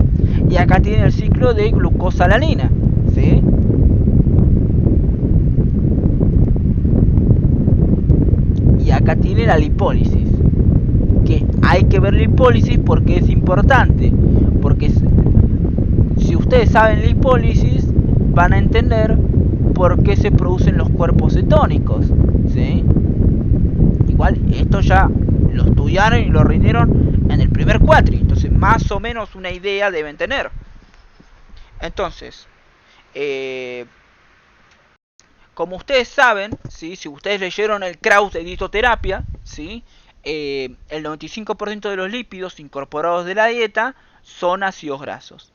Y acá tiene el ciclo de glucosalanina, ¿sí? Y acá tiene la lipólisis, que hay que ver lipólisis porque es importante, porque si ustedes saben lipólisis van a entender por qué se producen los cuerpos cetónicos, ¿sí? Igual esto ya lo estudiaron y lo rindieron en el primer cuatri, entonces más o menos una idea deben tener. Entonces como ustedes saben, ¿sí? Si ustedes leyeron el Krauss de dietoterapia, ¿sí? El 95% de los lípidos incorporados de la dieta son ácidos grasos.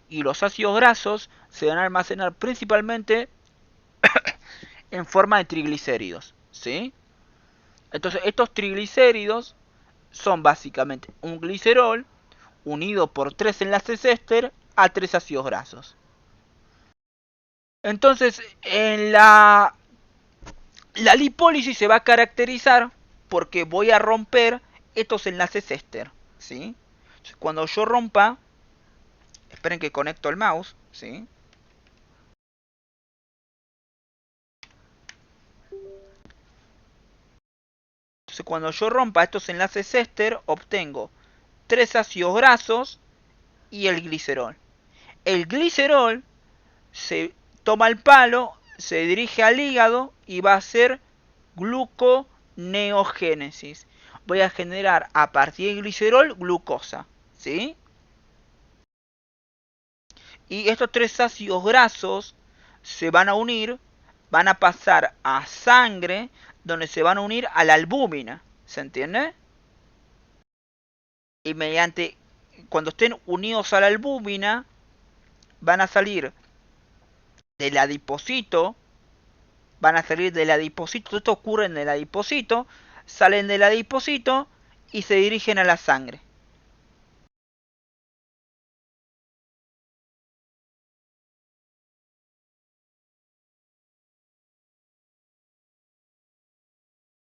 Y los ácidos grasos se van a almacenar principalmente en forma de triglicéridos, ¿sí? Entonces estos triglicéridos son básicamente un glicerol unido por 3 enlaces éster a 3 ácidos grasos. Entonces en la lipólisis se va a caracterizar porque voy a romper estos enlaces éster, ¿sí? Cuando yo rompa, esperen que conecto el mouse, ¿sí? Entonces cuando yo rompa estos enlaces éster, obtengo 3 ácidos grasos y el glicerol. El glicerol se toma el palo, se dirige al hígado y va a hacer gluconeogénesis. Voy a generar a partir del glicerol glucosa, ¿sí? Y estos 3 ácidos grasos se van a unir van a pasar a sangre, donde se van a unir a la albúmina. ¿Se entiende? Y mediante, cuando estén unidos a la albúmina, van a salir del adipocito. Todo esto ocurre en el adipocito. Salen del adipocito y se dirigen a la sangre.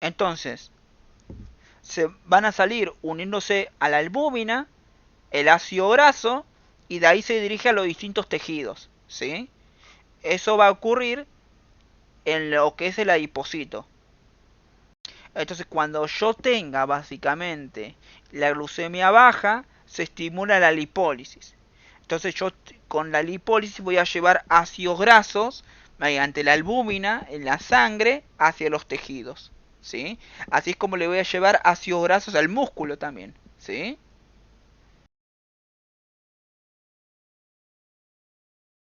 Entonces, se van a salir uniéndose a la albúmina, el ácido graso, y de ahí se dirige a los distintos tejidos, ¿sí? Eso va a ocurrir en lo que es el adipocito. Entonces, cuando yo tenga básicamente la glucemia baja, se estimula la lipólisis. Entonces, yo con la lipólisis voy a llevar ácidos grasos mediante la albúmina en la sangre hacia los tejidos, ¿sí? Así es como le voy a llevar ácidos grasos al músculo también, ¿sí?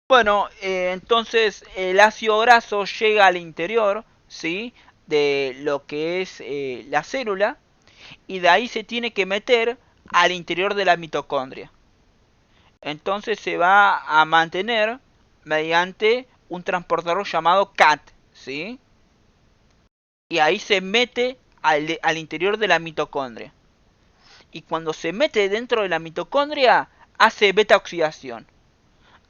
Bueno, entonces el ácido graso llega al interior, ¿sí? De lo que es la célula, y de ahí se tiene que meter al interior de la mitocondria. Entonces se va a mantener mediante un transportador llamado CAT, ¿sí? Y ahí se mete al interior de la mitocondria. Y cuando se mete dentro de la mitocondria, hace beta oxidación,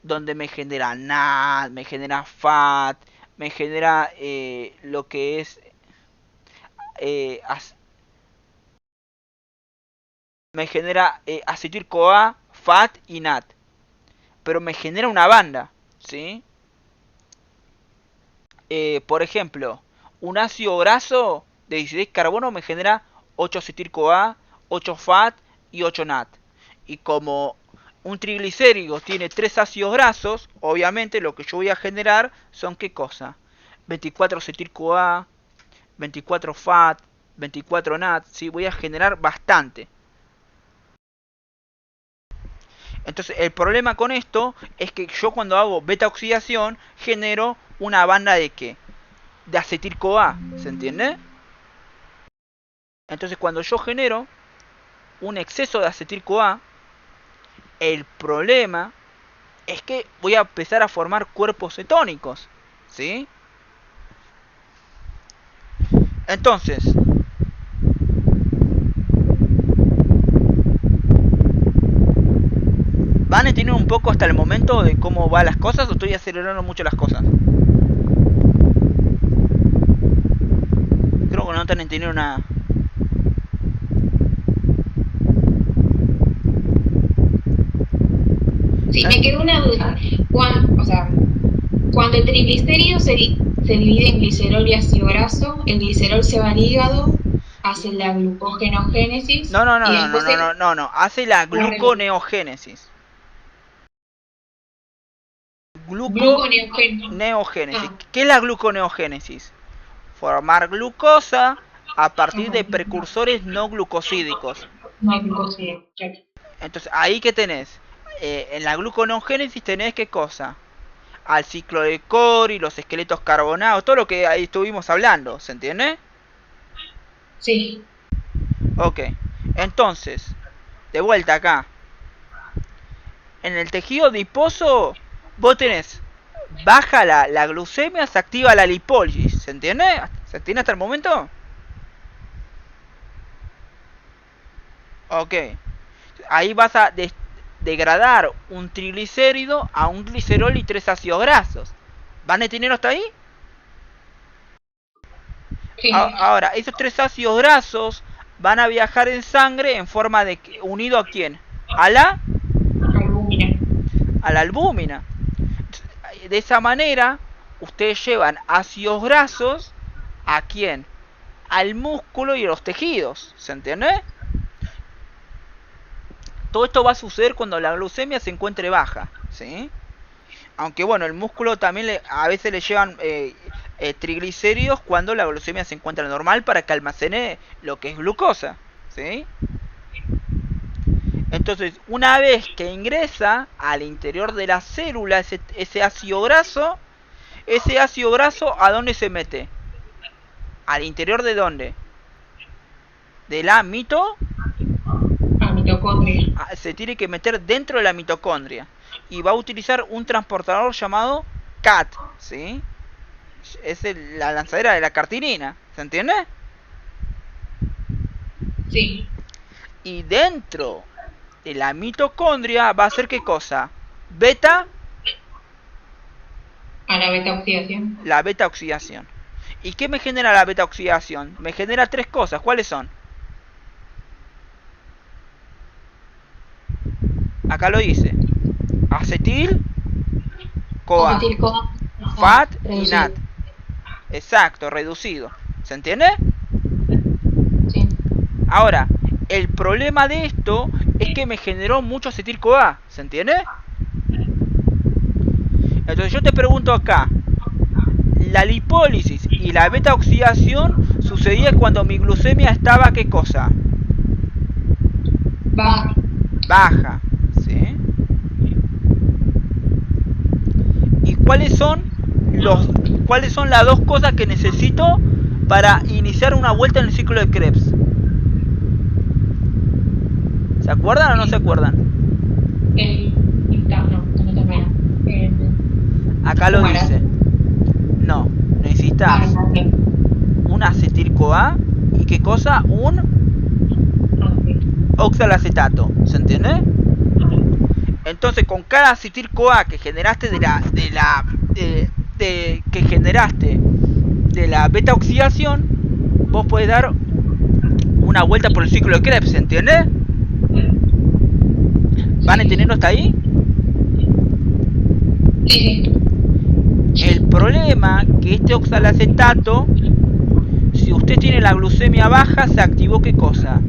donde me genera NAD, me genera FAT, me genera lo que es me genera acetil-CoA, FAT y NAT. Pero me genera una banda, ¿sí? Por ejemplo, un ácido graso de 16 carbono me genera 8 acetil-CoA, 8 FAT y 8 NAT. Y como un triglicérido tiene 3 ácidos grasos, obviamente lo que yo voy a generar son ¿qué cosa? 24 acetil-CoA, 24 FAT, 24 NAT, ¿sí? Voy a generar bastante. Entonces el problema con esto es que yo cuando hago beta oxidación genero una banda de ¿qué? De acetil-CoA, ¿se entiende? Entonces cuando yo genero un exceso de acetil-CoA, el problema es que voy a empezar a formar cuerpos cetónicos, ¿sí? Entonces, ¿van a entender un poco hasta el momento de cómo van las cosas o estoy acelerando mucho las cosas? Creo que no están entendiendo nada. Sí, me quedó una duda. Cuando el triglicérido se divide en glicerol y ácido graso, el glicerol se va al hígado, hace la glucogenogénesis. No, No, hace la gluconeogénesis. Gluconeogénesis. ¿Qué es la gluconeogénesis? Formar glucosa a partir de precursores no glucosídicos. No glucosídicos. Entonces, ahí que tenés. En la gluconeogénesis tenés ¿qué cosa? Al ciclo de Cori, los esqueletos carbonados, todo lo que ahí estuvimos hablando, ¿se entiende? Sí. Ok, entonces, de vuelta acá. En el tejido adiposo, vos tenés baja la glucemia, se activa la lipólisis, ¿se entiende? ¿Se entiende hasta el momento? Ok, ahí vas a degradar un triglicérido a un glicerol y 3 ácidos grasos. ¿Van a tener hasta ahí? Sí. Ahora, esos 3 ácidos grasos van a viajar en sangre en forma de unido ¿a quién? A la albúmina. A la albúmina. De esa manera, ustedes llevan ácidos grasos ¿a quién? Al músculo y a los tejidos, ¿se entiende? Todo esto va a suceder cuando la glucemia se encuentre baja, ¿sí? Aunque bueno, el músculo también a veces le llevan triglicéridos cuando la glucemia se encuentra normal para que almacene lo que es glucosa, ¿sí? Entonces, una vez que ingresa al interior de la célula ese ácido graso, Ese ácido graso, ¿a dónde se mete? ¿Al interior de dónde? ¿De la mitocondria. Se tiene que meter dentro de la mitocondria. Y va a utilizar un transportador llamado CAT, ¿sí? Es la lanzadera de la cartinina, ¿se entiende? Sí. Y dentro de la mitocondria va a hacer ¿qué cosa? Beta. A la beta oxidación. La beta oxidación. ¿Y qué me genera la beta oxidación? Me genera 3 cosas. ¿Cuáles son? Acá lo dice. Acetil CoA. Acetil CoA. FAT y Reducido. NAT. Exacto, reducido. ¿Se entiende? Sí. Ahora, el problema de esto es que me generó mucho acetil CoA. ¿Se entiende? Entonces yo te pregunto acá. La lipólisis y la beta oxidación sucedía cuando mi glucemia estaba ¿qué cosa? Baja, ¿sí? ¿Y cuáles son las 2 cosas que necesito para iniciar una vuelta en el ciclo de Krebs? ¿Se acuerdan o no se acuerdan? Acá lo dice. No, necesitas un acetil CoA y ¿qué cosa? Un oxalacetato, ¿se entiende? Entonces con cada acetil CoA que generaste de la beta oxidación, vos podés dar una vuelta por el ciclo de Krebs, ¿se entiende? ¿Van entendiendo hasta ahí? Sí. El problema que este oxalacetato, si usted tiene la glucemia baja, se activó ¿qué cosa?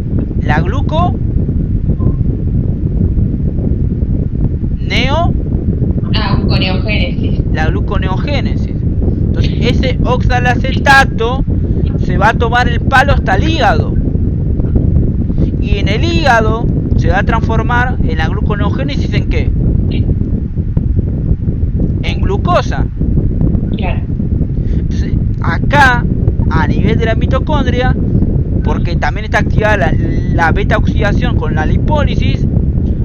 La gluconeogénesis. La gluconeogénesis. Entonces ese oxalacetato se va a tomar el palo hasta el hígado. Y en el hígado se va a transformar en la gluconeogénesis ¿en qué? En glucosa. Claro. Entonces, acá, a nivel de la mitocondria, porque también está activada la beta oxidación con la lipólisis,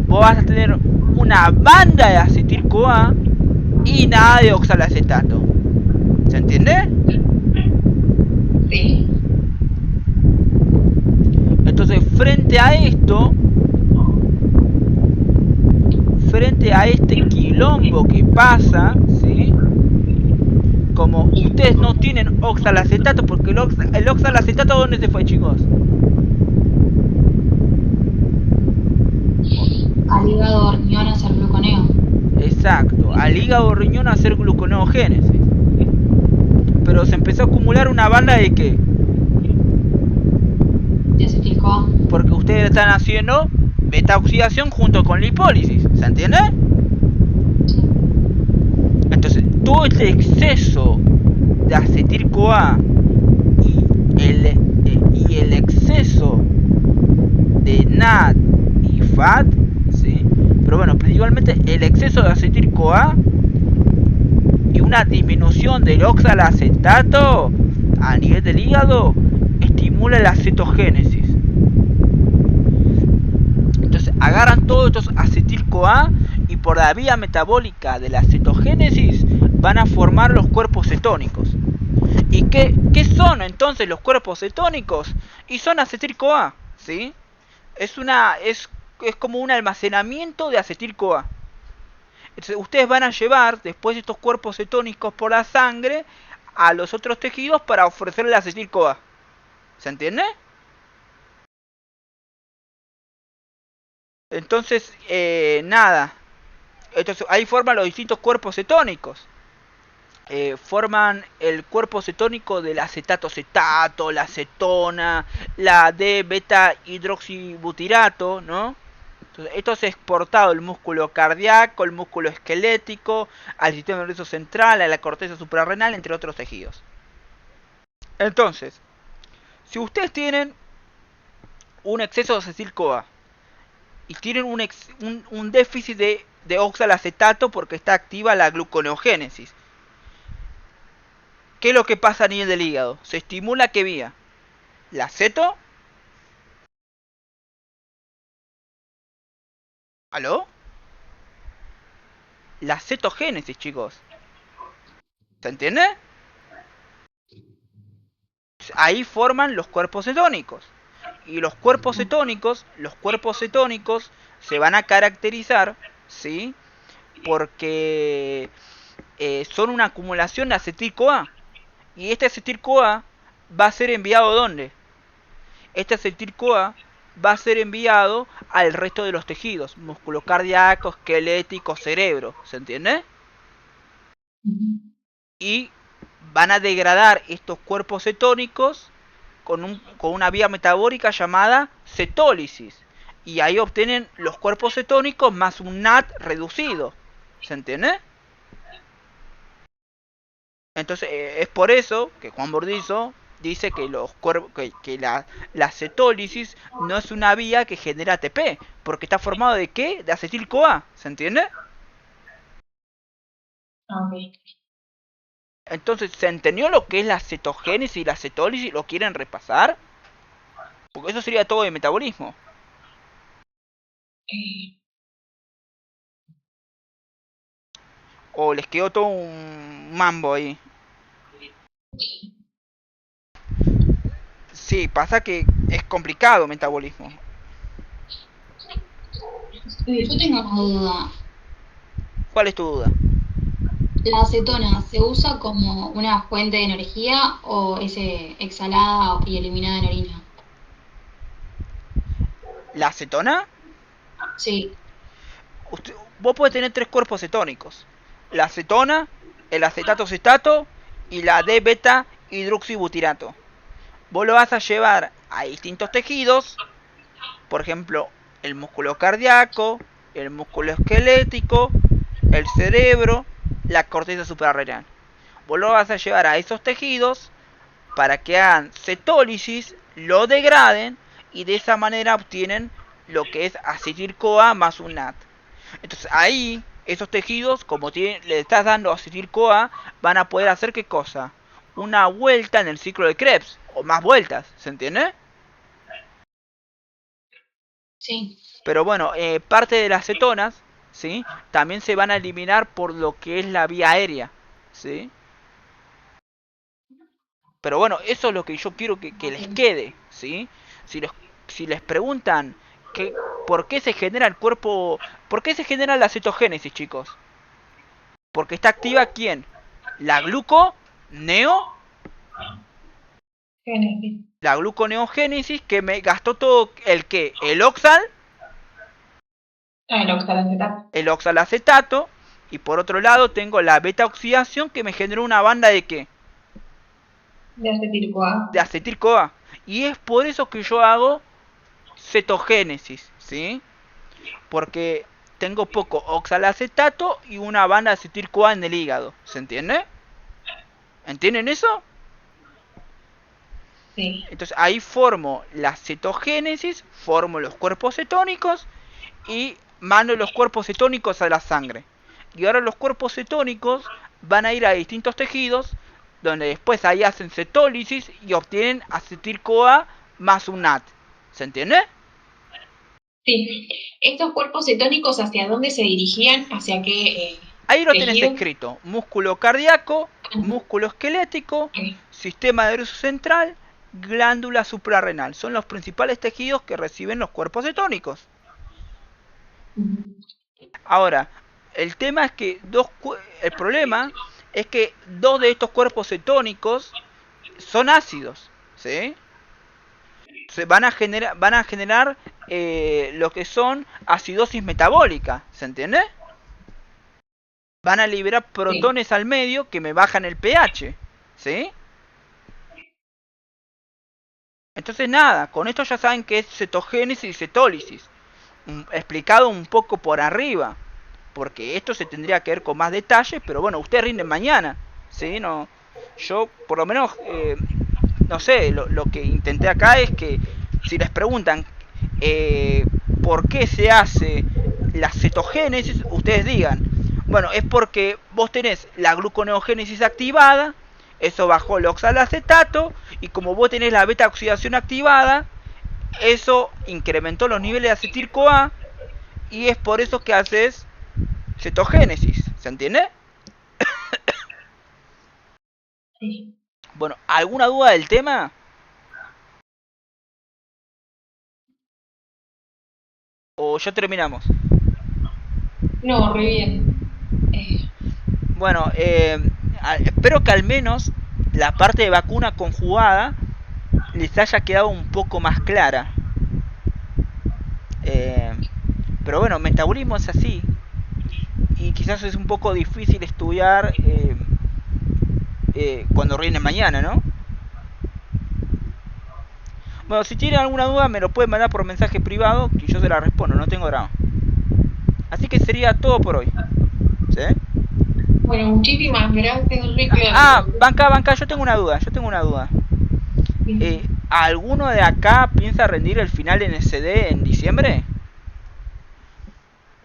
vos vas a tener una banda de acetil CoA y nada de oxalacetato. ¿Se entiende? Sí. Entonces, frente a este quilombo que pasa, ¿sí? Como ustedes no tienen oxalacetato, porque el oxalacetato ¿dónde se fue, chicos? Al hígado riñón a hacer gluconeo. Exacto, al hígado riñón a hacer gluconeogénesis. Pero se empezó a acumular una banda de ¿qué? De acetil CoA. Porque ustedes están haciendo beta oxidación junto con lipólisis, ¿se entiende? Entonces, todo este exceso de acetil CoA y el exceso de NAD y FAT, ¿sí? Pero bueno, principalmente el exceso de acetil CoA y una disminución del oxalacetato a nivel del hígado estimula la cetogénesis. Entonces agarran todos estos acetil CoA y por la vía metabólica de la cetogénesis van a formar los cuerpos cetónicos. ¿Y qué son entonces los cuerpos cetónicos? Y son acetil CoA, ¿sí? Es como un almacenamiento de acetil CoA. Entonces ustedes van a llevar después estos cuerpos cetónicos por la sangre a los otros tejidos para ofrecerle acetil CoA. ¿Se entiende? Entonces, nada. Entonces ahí forman los distintos cuerpos cetónicos. Forman el cuerpo cetónico del acetato, la acetona, la D-beta hidroxibutirato, ¿no? Entonces, esto es exportado al músculo cardíaco, el músculo esquelético, al sistema nervioso central, a la corteza suprarrenal, entre otros tejidos. Entonces, si ustedes tienen un exceso de acetil CoA y tienen un déficit de oxalacetato porque está activa la gluconeogénesis, ¿Qué es lo que pasa a nivel del hígado? Se estimula qué vía. La ceto. ¿Aló? La cetogénesis, chicos. ¿Se entiende? Ahí forman los cuerpos cetónicos. Y los cuerpos cetónicos se van a caracterizar, ¿sí? Porque son una acumulación de acetil-CoA. Y este acetil-CoA va a ser enviado ¿dónde? Este acetil-CoA va a ser enviado al resto de los tejidos, músculo cardíaco, esquelético, cerebro, ¿se entiende? Y van a degradar estos cuerpos cetónicos con una vía metabólica llamada cetólisis. Y ahí obtienen los cuerpos cetónicos más un NAT reducido, ¿se entiende? Entonces es por eso que Juan Bordizo dice que la cetólisis no es una vía que genera ATP, porque está formado de ¿qué? De acetil-CoA, ¿se entiende? Ok. Entonces, ¿se entendió lo que es la cetogénesis y la cetólisis? ¿Lo quieren repasar? Porque eso sería todo de metabolismo. O les quedó todo un mambo ahí. Sí, pasa que es complicado metabolismo. Yo tengo una duda. ¿Cuál es tu duda? ¿La acetona se usa como una fuente de energía o es exhalada y eliminada en orina? ¿La acetona? Sí. Vos podés tener 3 cuerpos cetónicos. La acetona, el acetato-acetato y la D-beta hidroxibutirato. Vos lo vas a llevar a distintos tejidos, por ejemplo, el músculo cardíaco, el músculo esquelético, el cerebro, la corteza suprarrenal. Vos lo vas a llevar a esos tejidos para que hagan cetólisis, lo degraden y de esa manera obtienen lo que es acetil-CoA más un NAT. Entonces ahí, esos tejidos, como le estás dando acetil-CoA, van a poder hacer ¿qué cosa? Una vuelta en el ciclo de Krebs, o más vueltas, ¿se entiende? Sí. Pero bueno, parte de las cetonas, ¿sí? También se van a eliminar por lo que es la vía aérea, ¿sí? Pero bueno, eso es lo que yo quiero que les quede, ¿sí? Si les preguntan por qué se genera el cuerpo, por qué se genera la cetogénesis, chicos. Porque está activa ¿quién? La gluconeogénesis que me gastó todo el ¿qué? El oxal. El oxalacetato. Y por otro lado tengo la beta oxidación que me generó una banda de ¿qué? De acetil-CoA. De acetil-CoA. Y es por eso que yo hago cetogénesis, ¿sí? Porque tengo poco oxalacetato y una banda de acetil-CoA en el hígado, ¿se entiende? ¿Entienden eso? Sí. Entonces ahí formo la cetogénesis, formo los cuerpos cetónicos y mando los cuerpos cetónicos a la sangre. Y ahora los cuerpos cetónicos van a ir a distintos tejidos donde después ahí hacen cetólisis y obtienen acetil-CoA más un NAT. ¿Se entiende? Sí. ¿Estos cuerpos cetónicos hacia dónde se dirigían? ¿Hacia qué ahí lo tenés tejido? escrito. Músculo cardíaco, músculo esquelético, sistema nervioso central, glándula suprarrenal. Son los principales tejidos que reciben los cuerpos cetónicos. Ahora, el tema es que el problema es que 2 de estos cuerpos cetónicos son ácidos, ¿sí? Van a generar lo que son acidosis metabólica, ¿se entiende? Van a liberar protones al medio que me bajan el pH, ¿sí? Entonces nada, con esto ya saben que es cetogénesis y cetólisis. Explicado un poco por arriba, porque esto se tendría que ver con más detalles, pero bueno, ustedes rinden mañana, ¿sí? No, yo por lo menos, no sé, lo que intenté acá es que si les preguntan por qué se hace la cetogénesis, ustedes digan, bueno, es porque vos tenés la gluconeogénesis activada Eso bajó el oxalacetato y como vos tenés la beta oxidación activada, eso incrementó los niveles de acetil-CoA y es por eso que haces cetogénesis. ¿Se entiende? Sí. Bueno, ¿alguna duda del tema? ¿O ya terminamos? No, re bien. Bueno, espero que al menos la parte de vacuna conjugada les haya quedado un poco más clara. Pero bueno, metabolismo es así. Y quizás es un poco difícil estudiar cuando rinde mañana, ¿no? Bueno, si tienen alguna duda me lo pueden mandar por mensaje privado que yo se la respondo, no tengo drama. Así que sería todo por hoy. ¿Sí? Bueno, muchísimas gracias, Enrique. Banca, yo tengo una duda. ¿Alguno de acá piensa rendir el final en SD en diciembre?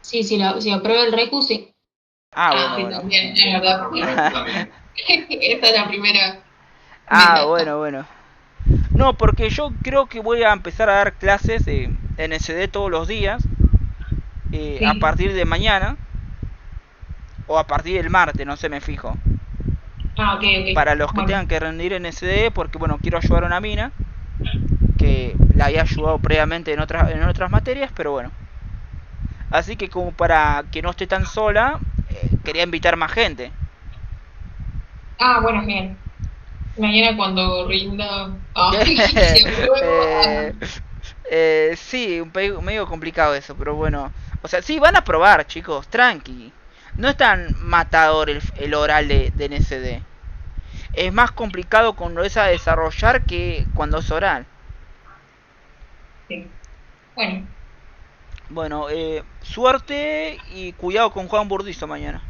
Sí, si aprueba el recu, sí. Bueno, sí, bueno. también, es verdad. Esta es la primera. Bueno. No, porque yo creo que voy a empezar a dar clases en SD todos los días. A partir de mañana. O a partir del martes, no sé, me fijo. Ok. Para los que tengan que rendir en SD, porque bueno, quiero ayudar a una mina que la había ayudado previamente en otras materias, pero bueno. Así que como para que no esté tan sola, quería invitar más gente. Bueno, bien. Mañana cuando rinda. Sí, medio complicado eso, pero bueno. O sea, sí, van a probar, chicos, tranqui. No es tan matador el oral de NSD. Es más complicado cuando es a desarrollar que cuando es oral. Sí. Bueno, suerte y cuidado con Juan Burdizo mañana.